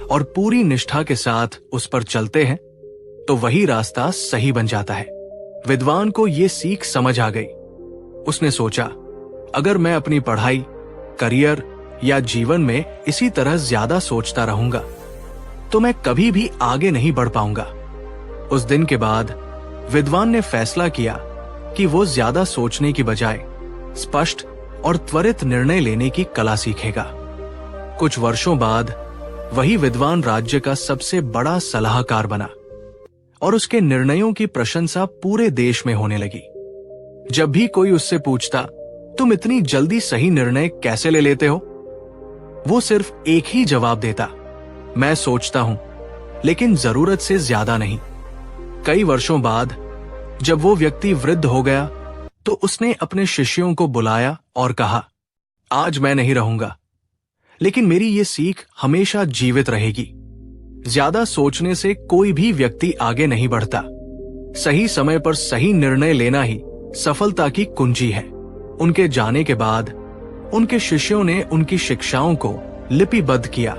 और पूरी निष्ठा के साथ उस पर चलते हैं तो वही रास्ता सही बन जाता है। विद्वान को यह सीख समझ आ गई। उसने सोचा, अगर मैं अपनी पढ़ाई, करियर या जीवन में इसी तरह ज्यादा सोचता रहूंगा तो मैं कभी भी आगे नहीं बढ़ पाऊंगा। उस दिन के बाद विद्वान ने फैसला किया कि वो ज्यादा सोचने की बजाय स्पष्ट और त्वरित निर्णय लेने की कला सीखेगा। कुछ वर्षों बाद वही विद्वान राज्य का सबसे बड़ा सलाहकार बना और उसके निर्णयों की प्रशंसा पूरे देश में होने लगी। जब भी कोई उससे पूछता, तुम इतनी जल्दी सही निर्णय कैसे ले लेते हो, वो सिर्फ एक ही जवाब देता, मैं सोचता हूं, लेकिन जरूरत से ज्यादा नहीं। कई वर्षों बाद जब वो व्यक्ति वृद्ध हो गया तो उसने अपने शिष्यों को बुलाया और कहा, आज मैं नहीं रहूंगा, लेकिन मेरी ये सीख हमेशा जीवित रहेगी। ज्यादा सोचने से कोई भी व्यक्ति आगे नहीं बढ़ता। सही समय पर सही निर्णय लेना ही सफलता की कुंजी है। उनके जाने के बाद उनके शिष्यों ने उनकी शिक्षाओं को लिपिबद्ध किया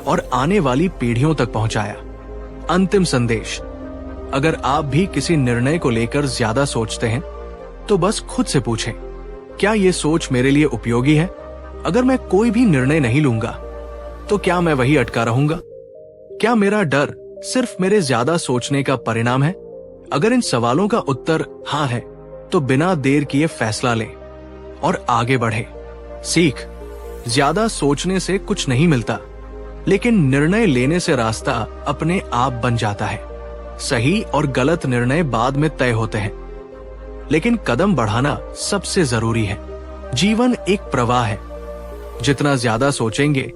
और आने वाली पीढ़ियों तक पहुंचाया। अंतिम संदेश, अगर आप भी किसी निर्णय को लेकर ज्यादा सोचते हैं तो बस खुद से पूछें, क्या यह सोच मेरे लिए उपयोगी है? अगर मैं कोई भी निर्णय नहीं लूंगा तो क्या मैं वही अटका रहूंगा? क्या मेरा डर सिर्फ मेरे ज्यादा सोचने का परिणाम है? अगर इन सवालों का उत्तर हाँ है तो बिना देर किए फैसला लें और आगे बढ़े। सीख, ज्यादा सोचने से कुछ नहीं मिलता, लेकिन निर्णय लेने से रास्ता अपने आप बन जाता है। सही और गलत निर्णय बाद में तय होते हैं, लेकिन कदम बढ़ाना सबसे जरूरी है। जीवन एक प्रवाह है, जितना ज्यादा सोचेंगे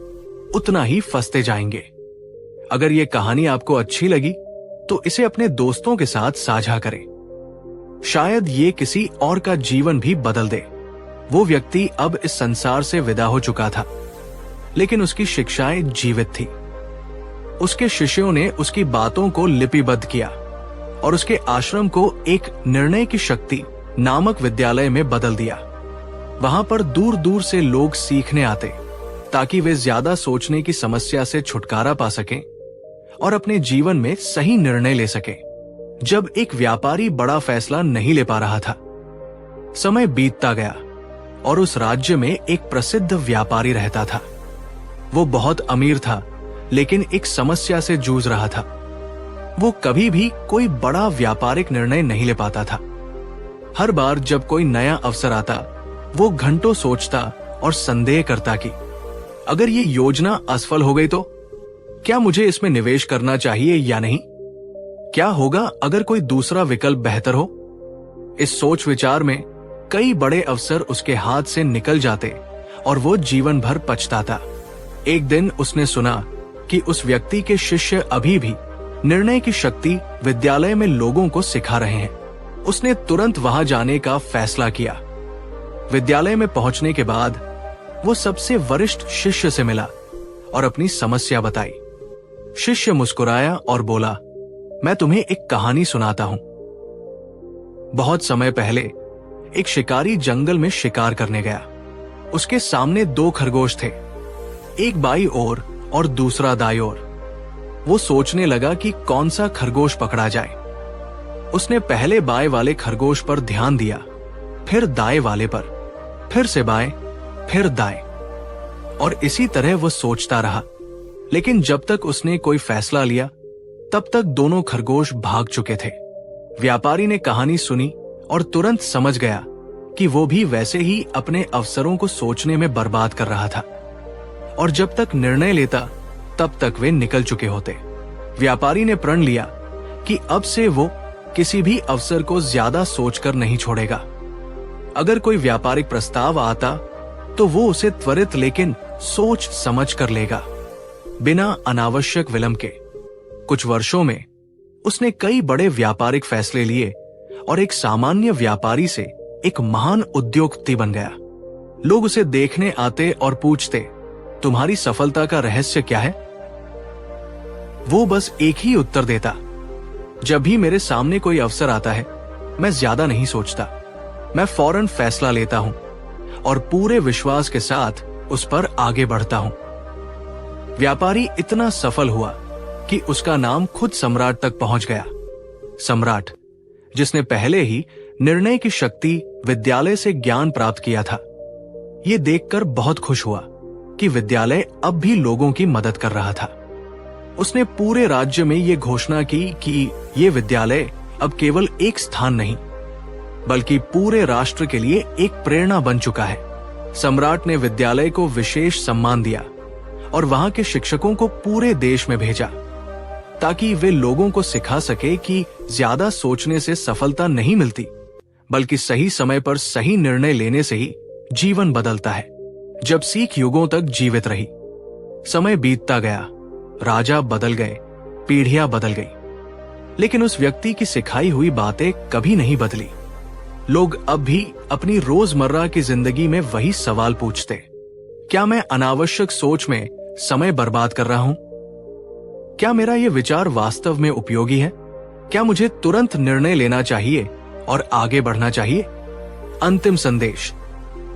उतना ही फंसते जाएंगे। अगर ये कहानी आपको अच्छी लगी तो इसे अपने दोस्तों के साथ साझा करें। शायद ये किसी और का जीवन भी बदल दे। वो व्यक्ति अब इस संसार से विदा हो चुका था, लेकिन उसकी शिक्षाएं जीवित थी। उसके शिष्यों ने उसकी बातों को लिपिबद्ध किया और उसके आश्रम को एक निर्णय की शक्ति नामक विद्यालय में बदल दिया। वहां पर दूर दूर से लोग सीखने आते ताकि वे ज्यादा सोचने की समस्या से छुटकारा पा सकें और अपने जीवन में सही निर्णय ले सकें। जब एक व्यापारी बड़ा फैसला नहीं ले पा रहा था, समय बीतता गया और उस राज्य में एक प्रसिद्ध व्यापारी रहता था। वो बहुत अमीर था, लेकिन एक समस्या से जूझ रहा था। वो कभी भी कोई बड़ा व्यापारिक निर्णय नहीं ले पाता था। हर बार जब कोई नया अवसर आता, वो घंटों सोचता और संदेह करता कि अगर ये योजना असफल हो गई तो क्या मुझे इसमें निवेश करना चाहिए या नहीं? क्या होगा अगर कोई दूसरा विकल्प बेहतर हो? इस सोच विचार में कई बड़े अवसर उसके हाथ से निकल जाते और वो जीवन भर पछताता। एक दिन उसने सुना कि उस व्यक्ति के शिष्य अभी भी निर्णय की शक्ति विद्यालय में लोगों को सिखा रहे हैं। उसने तुरंत वहां जाने का फैसला किया। विद्यालय में पहुंचने के बाद वो सबसे वरिष्ठ शिष्य से मिला और अपनी समस्या बताई। शिष्य मुस्कुराया और बोला, मैं तुम्हें एक कहानी सुनाता हूं। बहुत समय पहले एक शिकारी जंगल में शिकार करने गया। उसके सामने 2 खरगोश थे, एक बाईं ओर और दूसरा दाईं ओर। वो सोचने लगा कि कौन सा खरगोश पकड़ा जाए। उसने पहले बाएं वाले खरगोश पर ध्यान दिया, फिर दाएं वाले पर, फिर से बाएं, फिर दाएं, और इसी तरह वो सोचता रहा। लेकिन जब तक उसने कोई फैसला लिया, तब तक दोनों खरगोश भाग चुके थे। व्यापारी ने कहानी सुनी और तुरंत समझ गया कि वो भी वैसे ही अपने अवसरों को सोचने में बर्बाद कर रहा था, और जब तक निर्णय लेता तब तक वे निकल चुके होते। व्यापारी ने प्रण लिया कि अब से वो किसी भी अवसर को ज्यादा सोचकर नहीं छोड़ेगा। अगर कोई व्यापारिक प्रस्ताव आता तो वो उसे त्वरित लेकिन सोच समझ कर लेगा, बिना अनावश्यक विलंब के। कुछ वर्षों में उसने कई बड़े व्यापारिक फैसले लिए और एक सामान्य व्यापारी से एक महान उद्योगपति बन गया। लोग उसे देखने आते और पूछते, तुम्हारी सफलता का रहस्य क्या है? वो बस एक ही उत्तर देता, जब भी मेरे सामने कोई अवसर आता है, मैं ज्यादा नहीं सोचता, मैं फौरन फैसला लेता हूं और पूरे विश्वास के साथ उस पर आगे बढ़ता हूं। व्यापारी इतना सफल हुआ कि उसका नाम खुद सम्राट तक पहुंच गया। सम्राट जिसने पहले ही निर्णय की शक्ति विद्यालय से ज्ञान प्राप्त किया था। ये देखकर बहुत खुश हुआ कि विद्यालय अब भी लोगों की मदद कर रहा था। उसने पूरे राज्य में ये घोषणा की कि ये विद्यालय अब केवल एक स्थान नहीं, बल्कि पूरे राष्ट्र के लिए एक प्रेरणा बन चुका है। सम्राट ने विद्यालय को विशेष सम्मान दिया और वहां के शिक्षकों को पूरे देश में भेजा, ताकि वे लोगों को सिखा सके कि ज्यादा सोचने से सफलता नहीं मिलती, बल्कि सही समय पर सही निर्णय लेने से ही जीवन बदलता है। जब सीख युगों तक जीवित रही, समय बीतता गया, राजा बदल गए, पीढ़ियां बदल गई, लेकिन उस व्यक्ति की सिखाई हुई बातें कभी नहीं बदली। लोग अब भी अपनी रोजमर्रा की जिंदगी में वही सवाल पूछते, क्या मैं अनावश्यक सोच में समय बर्बाद कर रहा हूं? क्या मेरा यह विचार वास्तव में उपयोगी है? क्या मुझे तुरंत निर्णय लेना चाहिए और आगे बढ़ना चाहिए? अंतिम संदेश,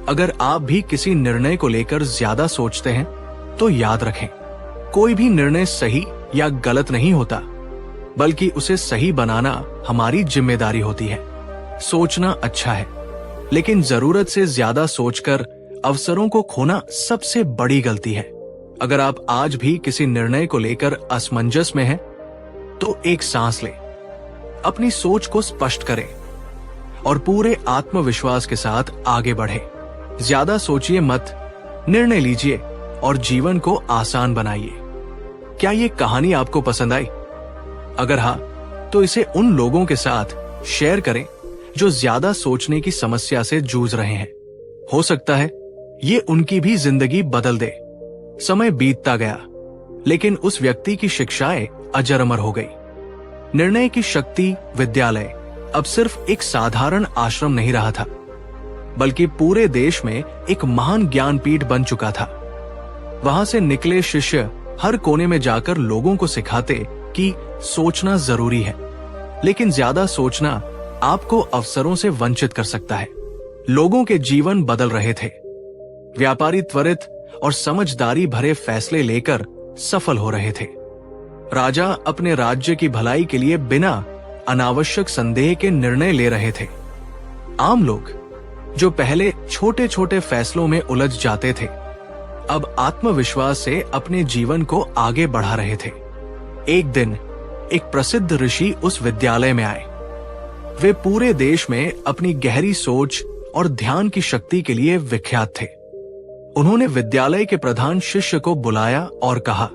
अगर आप भी किसी निर्णय को लेकर ज्यादा सोचते हैं तो याद रखें, कोई भी निर्णय सही या गलत नहीं होता, बल्कि उसे सही बनाना हमारी जिम्मेदारी होती है। सोचना अच्छा है, लेकिन जरूरत से ज्यादा सोचकर अवसरों को खोना सबसे बड़ी गलती है। अगर आप आज भी किसी निर्णय को लेकर असमंजस में हैं, तो एक सांस लें, अपनी सोच को स्पष्ट करें और पूरे आत्मविश्वास के साथ आगे बढ़ें। ज्यादा सोचिए मत, निर्णय लीजिए और जीवन को आसान बनाइए। क्या ये कहानी आपको पसंद आई? अगर हाँ, तो इसे उन लोगों के साथ शेयर करें जो ज्यादा सोचने की समस्या से जूझ रहे हैं। हो सकता है ये उनकी भी जिंदगी बदल दे। समय बीतता गया, लेकिन उस व्यक्ति की शिक्षाएं अजर अमर हो गई। निर्णय की शक्ति विद्यालय अब सिर्फ एक साधारण आश्रम नहीं रहा था, बल्कि पूरे देश में एक महान ज्ञानपीठ बन चुका था। वहां से निकले शिष्य हर कोने में जाकर लोगों को सिखाते कि सोचना जरूरी है, लेकिन ज्यादा सोचना आपको अवसरों से वंचित कर सकता है। लोगों के जीवन बदल रहे थे। व्यापारी त्वरित और समझदारी भरे फैसले लेकर सफल हो रहे थे। राजा अपने राज्य की भलाई के लिए बिना अनावश्यक संदेह के निर्णय ले रहे थे। आम लोग जो पहले छोटे छोटे फैसलों में उलझ जाते थे, अब आत्मविश्वास से अपने जीवन को आगे बढ़ा रहे थे। एक दिन एक प्रसिद्ध ऋषि उस विद्यालय में आए। वे पूरे देश में अपनी गहरी सोच और ध्यान की शक्ति के लिए विख्यात थे। उन्होंने विद्यालय के प्रधान शिष्य को बुलाया और कहा,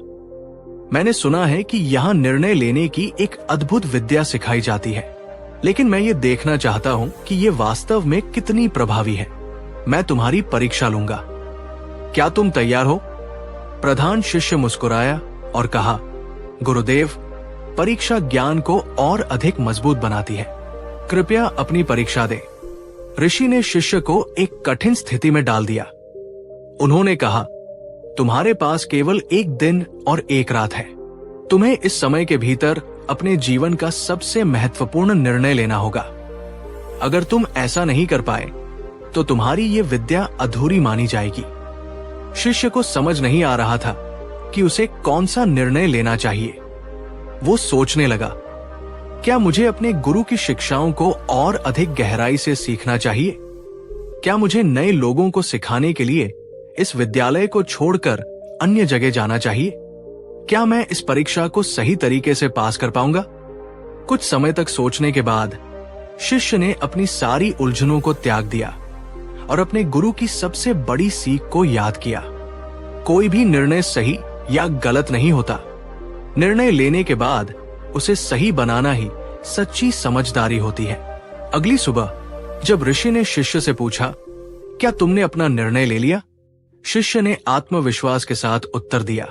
मैंने सुना है कि यहाँ निर्णय लेने की एक अद्भुत विद्या सिखाई जाती है, लेकिन मैं ये देखना चाहता हूँ कि ये वास्तव में कितनी प्रभावी है। मैं तुम्हारी परीक्षा लूंगा। क्या तुम तैयार हो? प्रधान शिष्य मुस्कुराया और कहा, गुरुदेव, परीक्षा ज्ञान को और अधिक मजबूत बनाती है। कृपया अपनी परीक्षा दे। ऋषि ने शिष्य को एक कठिन स्थिति में डाल दिया। उन्होंने कहा, तुम्हारे पास केवल एक दिन और एक रात है। तुम्हें इस समय के भीतर अपने जीवन का सबसे महत्वपूर्ण निर्णय लेना होगा। अगर तुम ऐसा नहीं कर पाए तो तुम्हारी ये विद्या अधूरी मानी जाएगी। शिष्य को समझ नहीं आ रहा था कि उसे कौन सा निर्णय लेना चाहिए। वो सोचने लगा, क्या मुझे अपने गुरु की शिक्षाओं को और अधिक गहराई से सीखना चाहिए? क्या मुझे नए लोगों को सिखाने के लिए इस विद्यालय को छोड़कर अन्य जगह जाना चाहिए? क्या मैं इस परीक्षा को सही तरीके से पास कर पाऊंगा? कुछ समय तक सोचने के बाद शिष्य ने अपनी सारी उलझनों को त्याग दिया और अपने गुरु की सबसे बड़ी सीख को याद किया। कोई भी निर्णय सही या गलत नहीं होता। निर्णय लेने के बाद उसे सही बनाना ही सच्ची समझदारी होती है। अगली सुबह जब ऋषि ने शिष्य से पूछा, क्या तुमने अपना निर्णय ले लिया? शिष्य ने आत्मविश्वास के साथ उत्तर दिया,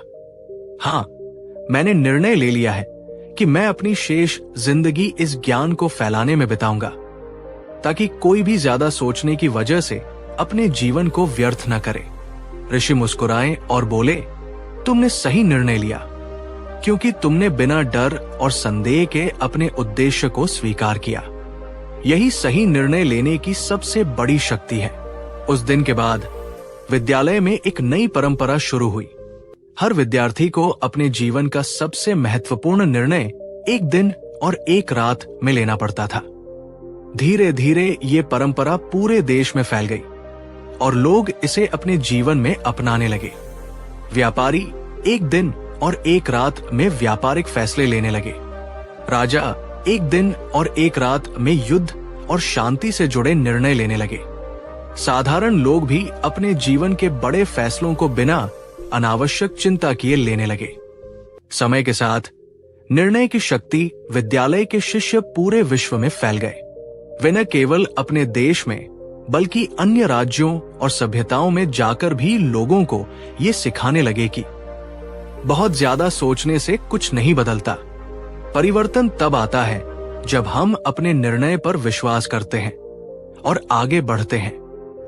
हाँ, मैंने निर्णय ले लिया है कि मैं अपनी शेष जिंदगी इस ज्ञान को फैलाने में बिताऊंगा, ताकि कोई भी ज्यादा सोचने की वजह से अपने जीवन को व्यर्थ न करे। ऋषि मुस्कुराए और बोले, तुमने सही निर्णय लिया, क्योंकि तुमने बिना डर और संदेह के अपने उद्देश्य को स्वीकार किया। यही सही निर्णय लेने की सबसे बड़ी शक्ति है। उस दिन के बाद विद्यालय में एक नई परंपरा शुरू हुई। हर विद्यार्थी को अपने जीवन का सबसे महत्वपूर्ण निर्णय एक दिन और एक रात में लेना पड़ता था। धीरे धीरे ये परंपरा पूरे देश में फैल गई और लोग इसे अपने जीवन में अपनाने लगे। व्यापारी एक दिन और एक रात में व्यापारिक फैसले लेने लगे। राजा एक दिन और एक रात में युद्ध और शांति से जुड़े निर्णय लेने लगे। साधारण लोग भी अपने जीवन के बड़े फैसलों को बिना अनावश्यक चिंता किए लेने लगे। समय के साथ निर्णय की शक्ति विद्यालय के शिष्य पूरे विश्व में फैल गए। वे न केवल अपने देश में बल्कि अन्य राज्यों और सभ्यताओं में जाकर भी लोगों को ये सिखाने लगे कि बहुत ज्यादा सोचने से कुछ नहीं बदलता। परिवर्तन तब आता है जब हम अपने निर्णय पर विश्वास करते हैं और आगे बढ़ते हैं।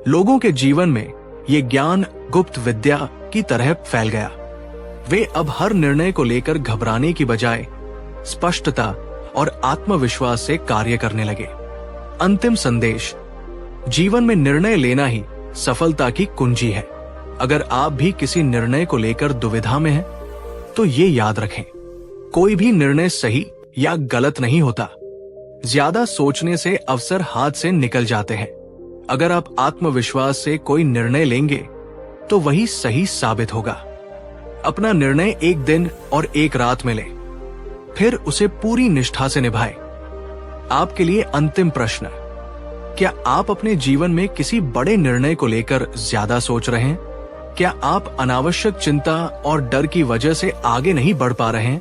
लोगों के जीवन में ये ज्ञान गुप्त विद्या की तरह फैल गया। वे अब हर निर्णय को लेकर घबराने की बजाय स्पष्टता और आत्मविश्वास से कार्य करने लगे। अंतिम संदेश, जीवन में निर्णय लेना ही सफलता की कुंजी है। अगर आप भी किसी निर्णय को लेकर दुविधा में हैं, तो ये याद रखें, कोई भी निर्णय सही या गलत नहीं होता। ज्यादा सोचने से अवसर हाथ से निकल जाते हैं। अगर आप आत्मविश्वास से कोई निर्णय लेंगे तो वही सही साबित होगा। अपना निर्णय एक दिन और एक रात में लें, फिर उसे पूरी निष्ठा से निभाएं। आपके लिए अंतिम प्रश्न, क्या आप अपने जीवन में किसी बड़े निर्णय को लेकर ज्यादा सोच रहे हैं? क्या आप अनावश्यक चिंता और डर की वजह से आगे नहीं बढ़ पा रहे हैं?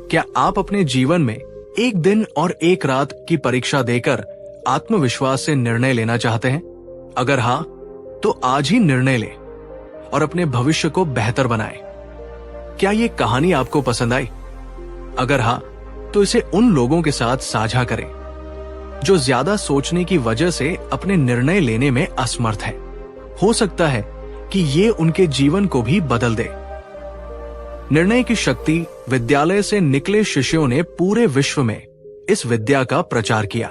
क्या आप अपने जीवन में एक दिन और एक रात की परीक्षा देकर आत्मविश्वास से निर्णय लेना चाहते हैं? अगर हाँ, तो आज ही निर्णय लें और अपने भविष्य को बेहतर बनाएं। क्या ये कहानी आपको पसंद आई? अगर हाँ, तो इसे उन लोगों के साथ साझा करें जो ज्यादा सोचने की वजह से अपने निर्णय लेने में असमर्थ हैं। हो सकता है कि ये उनके जीवन को भी बदल दे। निर्णय की शक्ति विद्यालय से निकले शिष्यों ने पूरे विश्व में इस विद्या का प्रचार किया।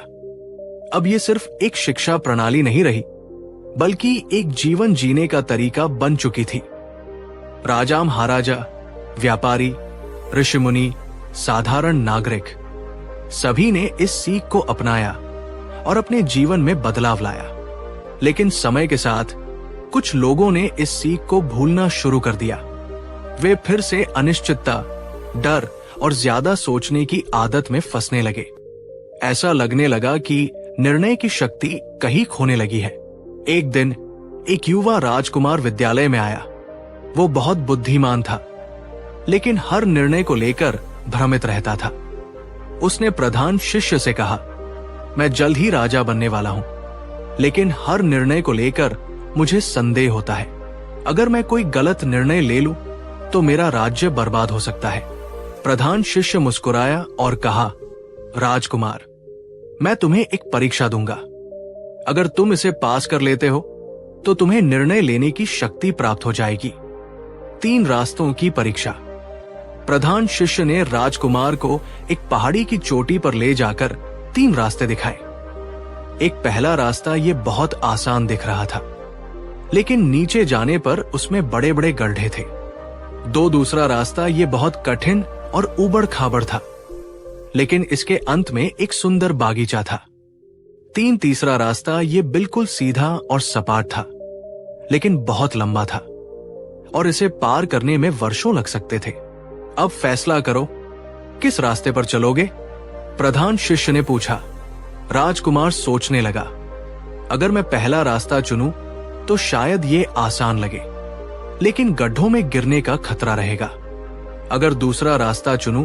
अब ये सिर्फ एक शिक्षा प्रणाली नहीं रही, बल्कि एक जीवन जीने का तरीका बन चुकी थी। राजा महाराजा, व्यापारी, ऋषिमुनि, साधारण नागरिक, सभी ने इस सीख को अपनाया और अपने जीवन में बदलाव लाया। लेकिन समय के साथ कुछ लोगों ने इस सीख को भूलना शुरू कर दिया। वे फिर से अनिश्चितता, डर और ज्यादा सोचने की आदत में फंसने लगे। ऐसा लगने लगा कि निर्णय की शक्ति कहीं खोने लगी है। एक दिन एक युवा राजकुमार विद्यालय में आया। वो बहुत बुद्धिमान था, लेकिन हर निर्णय को लेकर भ्रमित रहता था। उसने प्रधान शिष्य से कहा, मैं जल्द ही राजा बनने वाला हूं, लेकिन हर निर्णय को लेकर मुझे संदेह होता है। अगर मैं कोई गलत निर्णय ले लूं तो मेरा राज्य बर्बाद हो सकता है। प्रधान शिष्य मुस्कुराया और कहा, राजकुमार, मैं तुम्हें एक परीक्षा दूंगा। अगर तुम इसे पास कर लेते हो तो तुम्हें निर्णय लेने की शक्ति प्राप्त हो जाएगी। 3 रास्तों की परीक्षा। प्रधान शिष्य ने राजकुमार को एक पहाड़ी की चोटी पर ले जाकर 3 रास्ते दिखाए। एक पहला रास्ता ये बहुत आसान दिख रहा था, लेकिन नीचे जाने पर उसमें बड़े बड़े गड्ढे थे। दूसरा रास्ता ये बहुत कठिन और ऊबड़ खाबड़ था, लेकिन इसके अंत में एक सुंदर बागीचा था। तीसरा रास्ता ये बिल्कुल सीधा और सपाट था, लेकिन बहुत लंबा था और इसे पार करने में वर्षों लग सकते थे। अब फैसला करो, किस रास्ते पर चलोगे? प्रधान शिष्य ने पूछा। राजकुमार सोचने लगा, अगर मैं पहला रास्ता चुनूं तो शायद ये आसान लगे, लेकिन गड्ढों में गिरने का खतरा रहेगा। अगर दूसरा रास्ता चुनूं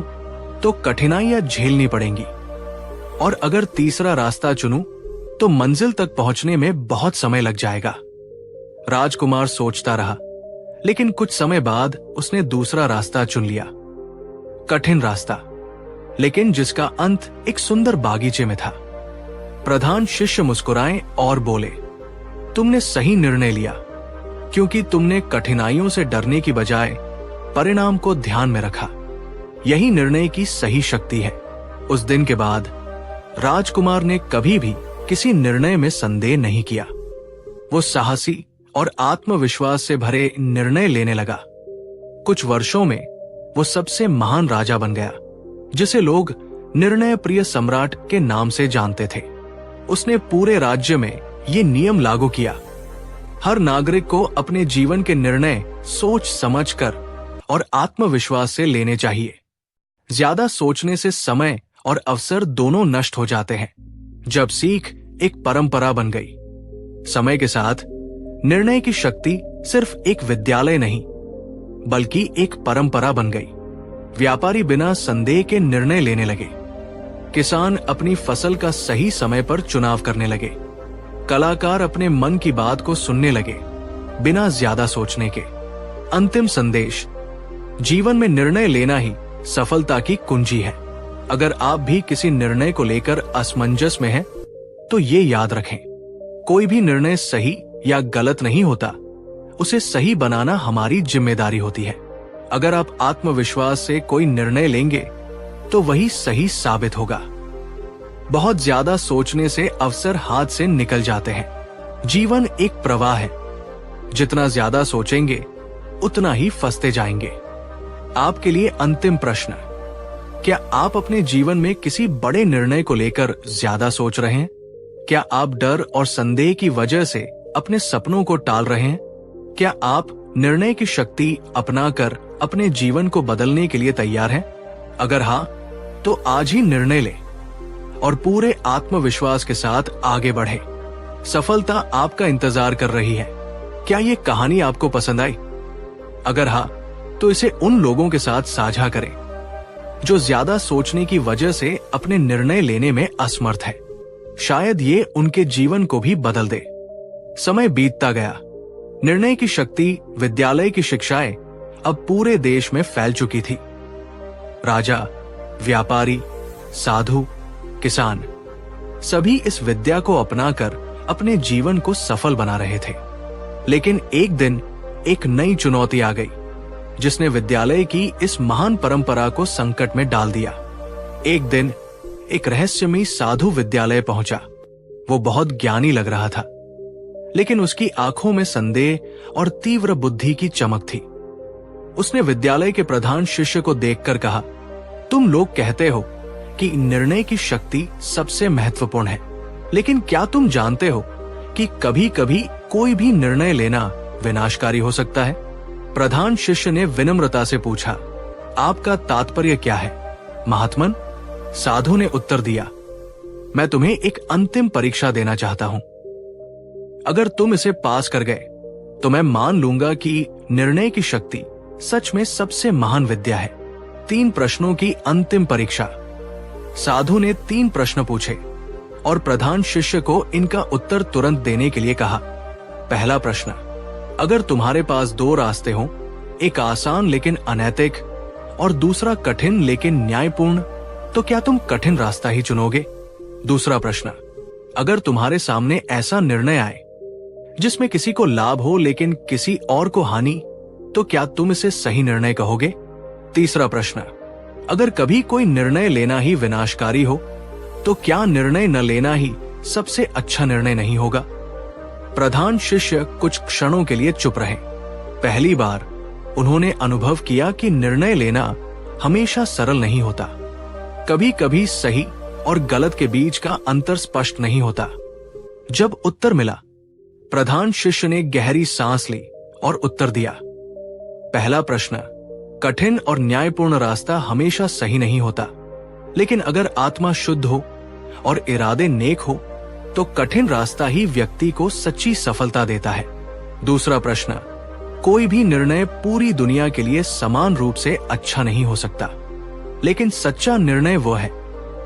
तो कठिनाइयां झेलनी पड़ेंगी, और अगर तीसरा रास्ता चुनूं तो मंजिल तक पहुंचने में बहुत समय लग जाएगा। राजकुमार सोचता रहा, लेकिन कुछ समय बाद उसने दूसरा रास्ता चुन लिया। कठिन रास्ता, लेकिन जिसका अंत एक सुंदर बागीचे में था। प्रधान शिष्य मुस्कुराए और बोले, तुमने सही निर्णय लिया, क्योंकि तुमने कठिनाइयों से डरने की बजाय परिणाम को ध्यान में रखा। यही निर्णय की सही शक्ति है। उस दिन के बाद राजकुमार ने कभी भी किसी निर्णय में संदेह नहीं किया। वो साहसी और आत्मविश्वास से भरे निर्णय लेने लगा। कुछ वर्षों में वो सबसे महान राजा बन गया, जिसे लोग निर्णय प्रिय सम्राट के नाम से जानते थे। उसने पूरे राज्य में ये नियम लागू किया, हर नागरिक को अपने जीवन के निर्णय सोच समझकर और आत्मविश्वास से लेने चाहिए। ज्यादा सोचने से समय और अवसर दोनों नष्ट हो जाते हैं। जब सीख एक परंपरा बन गई, समय के साथ निर्णय की शक्ति सिर्फ एक विद्यालय नहीं, बल्कि एक परंपरा बन गई। व्यापारी बिना संदेह के निर्णय लेने लगे, किसान अपनी फसल का सही समय पर चुनाव करने लगे, कलाकार अपने मन की बात को सुनने लगे बिना ज्यादा सोचने के। अंतिम संदेश, जीवन में निर्णय लेना ही सफलता की कुंजी है। अगर आप भी किसी निर्णय को लेकर असमंजस में हैं, तो ये याद रखें, कोई भी निर्णय सही या गलत नहीं होता, उसे सही बनाना हमारी जिम्मेदारी होती है। अगर आप आत्मविश्वास से कोई निर्णय लेंगे तो वही सही साबित होगा। बहुत ज्यादा सोचने से अवसर हाथ से निकल जाते हैं। जीवन एक प्रवाह है, जितना ज्यादा सोचेंगे उतना ही फंसते जाएंगे। आपके लिए अंतिम प्रश्न, क्या आप अपने जीवन में किसी बड़े निर्णय को लेकर ज्यादा सोच रहे हैं? क्या आप डर और संदेह की वजह से अपने सपनों को टाल रहे हैं? क्या आप निर्णय की शक्ति अपनाकर अपने जीवन को बदलने के लिए तैयार हैं? अगर हाँ, तो आज ही निर्णय लें और पूरे आत्मविश्वास के साथ आगे बढ़े। सफलता आपका इंतजार कर रही है। क्या ये कहानी आपको पसंद आई? अगर हाँ, तो इसे उन लोगों के साथ साझा करें जो ज्यादा सोचने की वजह से अपने निर्णय लेने में असमर्थ है। शायद ये उनके जीवन को भी बदल दे। समय बीतता गया। निर्णय की शक्ति, विद्यालय की शिक्षाएं अब पूरे देश में फैल चुकी थी। राजा, व्यापारी, साधु, किसान, सभी इस विद्या को अपनाकर अपने जीवन को सफल बना रहे थे। लेकिन एक दिन एक नई चुनौती आ गई, जिसने विद्यालय की इस महान परंपरा को संकट में डाल दिया। एक दिन एक रहस्यमयी साधु विद्यालय पहुंचा। वो बहुत ज्ञानी लग रहा था, लेकिन उसकी आंखों में संदेह और तीव्र बुद्धि की चमक थी। उसने विद्यालय के प्रधान शिष्य को देखकर कहा, तुम लोग कहते हो कि निर्णय की शक्ति सबसे महत्वपूर्ण है, लेकिन क्या तुम जानते हो कि कभी कभी कोई भी निर्णय लेना विनाशकारी हो सकता है? प्रधान शिष्य ने विनम्रता से पूछा, आपका तात्पर्य क्या है महात्मन? साधु ने उत्तर दिया, मैं तुम्हें एक अंतिम परीक्षा देना चाहता हूं। अगर तुम इसे पास कर गए तो मैं मान लूंगा कि निर्णय की शक्ति सच में सबसे महान विद्या है। 3 प्रश्नों की अंतिम परीक्षा। साधु ने 3 प्रश्न पूछे और प्रधान शिष्य को इनका उत्तर तुरंत देने के लिए कहा। पहला प्रश्न, अगर तुम्हारे पास 2 रास्ते हों, एक आसान लेकिन अनैतिक और दूसरा कठिन लेकिन न्यायपूर्ण, तो क्या तुम कठिन रास्ता ही चुनोगे? दूसरा प्रश्न, अगर तुम्हारे सामने ऐसा निर्णय आए जिसमें किसी को लाभ हो लेकिन किसी और को हानि, तो क्या तुम इसे सही निर्णय कहोगे? तीसरा प्रश्न, अगर कभी कोई निर्णय लेना ही विनाशकारी हो, तो क्या निर्णय न लेना ही सबसे अच्छा निर्णय नहीं होगा? प्रधान शिष्य कुछ क्षणों के लिए चुप रहे। पहली बार उन्होंने अनुभव किया कि निर्णय लेना हमेशा सरल नहीं होता। कभी कभी सही और गलत के बीच का अंतर स्पष्ट नहीं होता। जब उत्तर मिला, प्रधान शिष्य ने गहरी सांस ली और उत्तर दिया, पहला प्रश्न, कठिन और न्यायपूर्ण रास्ता हमेशा सही नहीं होता, लेकिन अगर आत्मा शुद्ध हो और इरादे नेक हो तो कठिन रास्ता ही व्यक्ति को सच्ची सफलता देता है। दूसरा प्रश्न, कोई भी निर्णय पूरी दुनिया के लिए समान रूप से अच्छा नहीं हो सकता, लेकिन सच्चा निर्णय वो है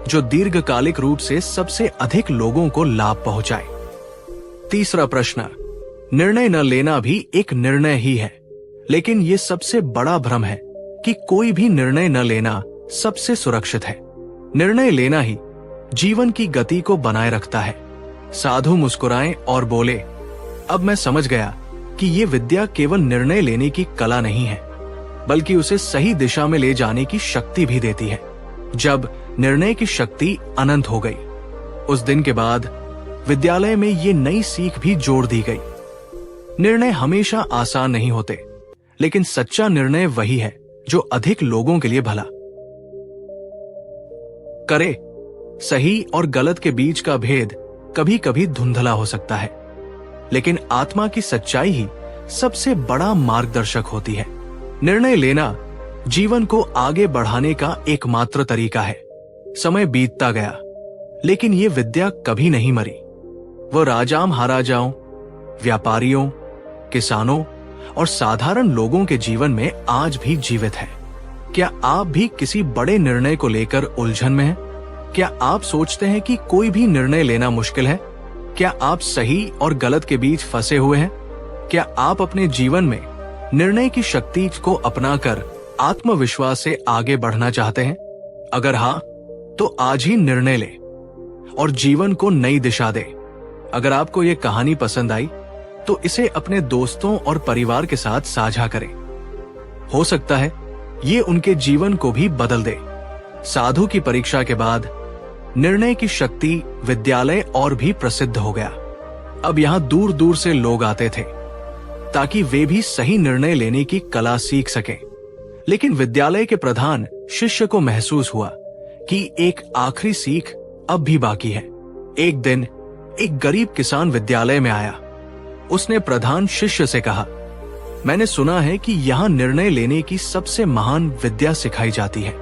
जो दीर्घकालिक रूप से सबसे अधिक लोगों को लाभ पहुंचाए। तीसरा प्रश्न, निर्णय न लेना भी एक निर्णय ही है, लेकिन ये सबसे बड़ा भ्रम है कि कोई भी निर्णय न लेना सबसे सुरक्षित है। निर्णय लेना ही जीवन की गति को बनाए रखता है। साधु मुस्कुराए और बोले, अब मैं समझ गया कि ये विद्या केवल निर्णय लेने की कला नहीं है, बल्कि उसे सही दिशा में ले जाने की शक्ति भी देती है। जब निर्णय की शक्ति अनंत हो गई, उस दिन के बाद विद्यालय में ये नई सीख भी जोड़ दी गई। निर्णय हमेशा आसान नहीं होते, लेकिन सच्चा निर्णय वही है जो अधिक लोगों के लिए भला करे। सही और गलत के बीच का भेद कभी कभी धुंधला हो सकता है, लेकिन आत्मा की सच्चाई ही सबसे बड़ा मार्गदर्शक होती है। निर्णय लेना जीवन को आगे बढ़ाने का एकमात्र तरीका है। समय बीतता गया, लेकिन ये विद्या कभी नहीं मरी। वो राजाओं, महाराजाओं, व्यापारियों, किसानों और साधारण लोगों के जीवन में आज भी जीवित है। क्या आप भी किसी बड़े निर्णय को लेकर उलझन में हैं? क्या आप सोचते हैं कि कोई भी निर्णय लेना मुश्किल है? क्या आप सही और गलत के बीच फंसे हुए हैं? क्या आप अपने जीवन में निर्णय की शक्ति को अपनाकर आत्मविश्वास से आगे बढ़ना चाहते हैं? अगर हाँ, तो आज ही निर्णय ले और जीवन को नई दिशा दे। अगर आपको ये कहानी पसंद आई तो इसे अपने दोस्तों और परिवार के साथ साझा करें। हो सकता है ये उनके जीवन को भी बदल दे। साधु की परीक्षा के बाद निर्णय की शक्ति विद्यालय और भी प्रसिद्ध हो गया। अब यहाँ दूर दूर से लोग आते थे ताकि वे भी सही निर्णय लेने की कला सीख सकें। लेकिन विद्यालय के प्रधान शिष्य को महसूस हुआ कि एक आखिरी सीख अब भी बाकी है। एक दिन एक गरीब किसान विद्यालय में आया। उसने प्रधान शिष्य से कहा, मैंने सुना है कि यहाँ निर्णय लेने की सबसे महान विद्या सिखाई जाती है।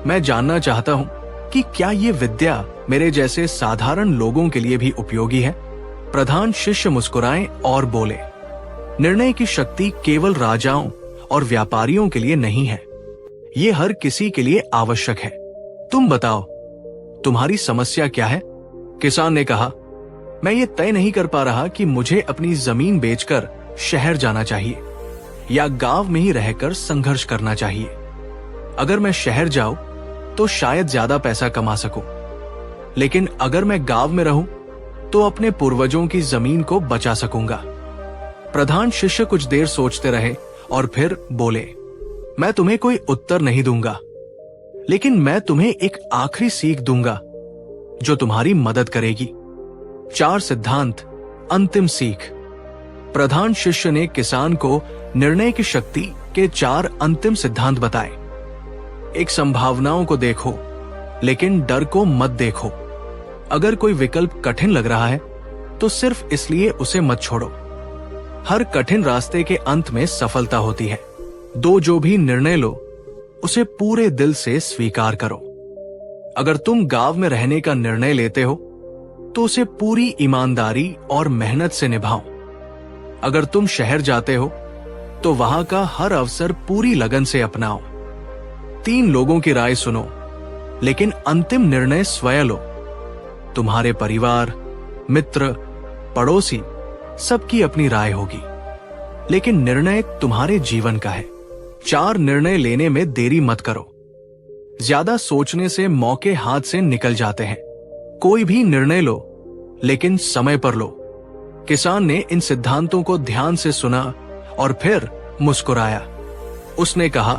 मैं जानना चाहता हूँ कि क्या ये विद्या मेरे जैसे साधारण लोगों के लिए भी उपयोगी है? प्रधान शिष्य मुस्कुराए और बोले, निर्णय की शक्ति केवल राजाओं और व्यापारियों के लिए नहीं है, ये हर किसी के लिए आवश्यक है। तुम बताओ, तुम्हारी समस्या क्या है? किसान ने कहा, मैं ये तय नहीं कर पा रहा कि मुझे अपनी जमीन बेचकर शहर जाना चाहिए या गांव में ही रहकर संघर्ष करना चाहिए। अगर मैं शहर जाऊं तो शायद ज्यादा पैसा कमा सकूं, लेकिन अगर मैं गांव में रहूं तो अपने पूर्वजों की जमीन को बचा सकूंगा। प्रधान शिष्य कुछ देर सोचते रहे और फिर बोले, मैं तुम्हें कोई उत्तर नहीं दूंगा, लेकिन मैं तुम्हें एक आखिरी सीख दूंगा जो तुम्हारी मदद करेगी। 4 सिद्धांत, अंतिम सीख। प्रधान शिष्य ने किसान को निर्णय की शक्ति के 4 अंतिम सिद्धांत बताए। एक, संभावनाओं को देखो लेकिन डर को मत देखो। अगर कोई विकल्प कठिन लग रहा है तो सिर्फ इसलिए उसे मत छोड़ो। हर कठिन रास्ते के अंत में सफलता होती है। 2, जो भी निर्णय लो उसे पूरे दिल से स्वीकार करो। अगर तुम गांव में रहने का निर्णय लेते हो तो उसे पूरी ईमानदारी और मेहनत से निभाओ। अगर तुम शहर जाते हो तो वहां का हर अवसर पूरी लगन से अपनाओ। 3, लोगों की राय सुनो लेकिन अंतिम निर्णय स्वयं लो। तुम्हारे परिवार, मित्र, पड़ोसी सबकी अपनी राय होगी, लेकिन निर्णय तुम्हारे जीवन का है। 4, निर्णय लेने में देरी मत करो। ज्यादा सोचने से मौके हाथ से निकल जाते हैं। कोई भी निर्णय लो लेकिन समय पर लो। किसान ने इन सिद्धांतों को ध्यान से सुना और फिर मुस्कुराया। उसने कहा,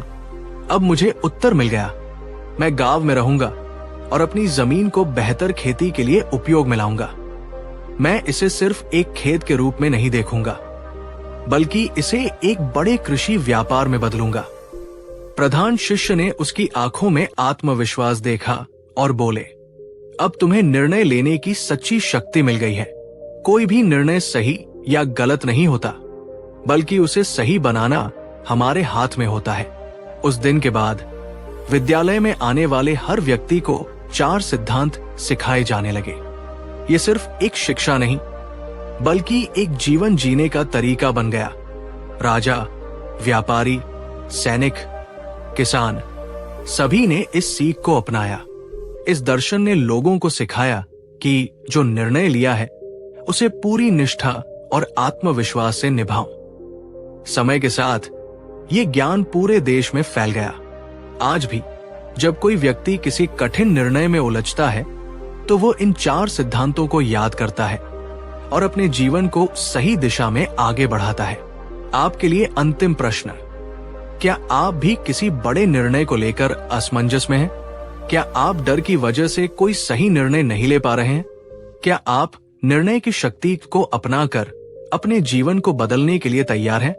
अब मुझे उत्तर मिल गया। मैं गांव में रहूंगा और अपनी जमीन को बेहतर खेती के लिए उपयोग में लाऊंगा। मैं इसे सिर्फ एक खेत के रूप में नहीं देखूंगा, बल्कि इसे एक बड़े कृषि व्यापार में बदलूंगा। प्रधान शिष्य ने उसकी आंखों में आत्मविश्वास देखा और बोले, अब तुम्हें निर्णय लेने की सच्ची शक्ति मिल गई है। कोई भी निर्णय सही या गलत नहीं होता, बल्कि उसे सही बनाना हमारे हाथ में होता है। उस दिन के बाद विद्यालय में आने वाले हर व्यक्ति को 4 सिद्धांत सिखाए जाने लगे। ये सिर्फ एक शिक्षा नहीं, बल्कि एक जीवन जीने का तरीका बन गया। राजा, व्यापारी, सैनिक, किसान सभी ने इस सीख को अपनाया। इस दर्शन ने लोगों को सिखाया कि जो निर्णय लिया है उसे पूरी निष्ठा और आत्मविश्वास से निभाओ। समय के साथ ये ज्ञान पूरे देश में फैल गया। आज भी जब कोई व्यक्ति किसी कठिन निर्णय में उलझता है तो वो इन 4 सिद्धांतों को याद करता है और अपने जीवन को सही दिशा में आगे बढ़ाता है। आपके लिए अंतिम प्रश्न, क्या आप भी किसी बड़े निर्णय को लेकर असमंजस में हैं? क्या आप डर की वजह से कोई सही निर्णय नहीं ले पा रहे हैं? क्या आप निर्णय की शक्ति को अपनाकर अपने जीवन को बदलने के लिए तैयार हैं?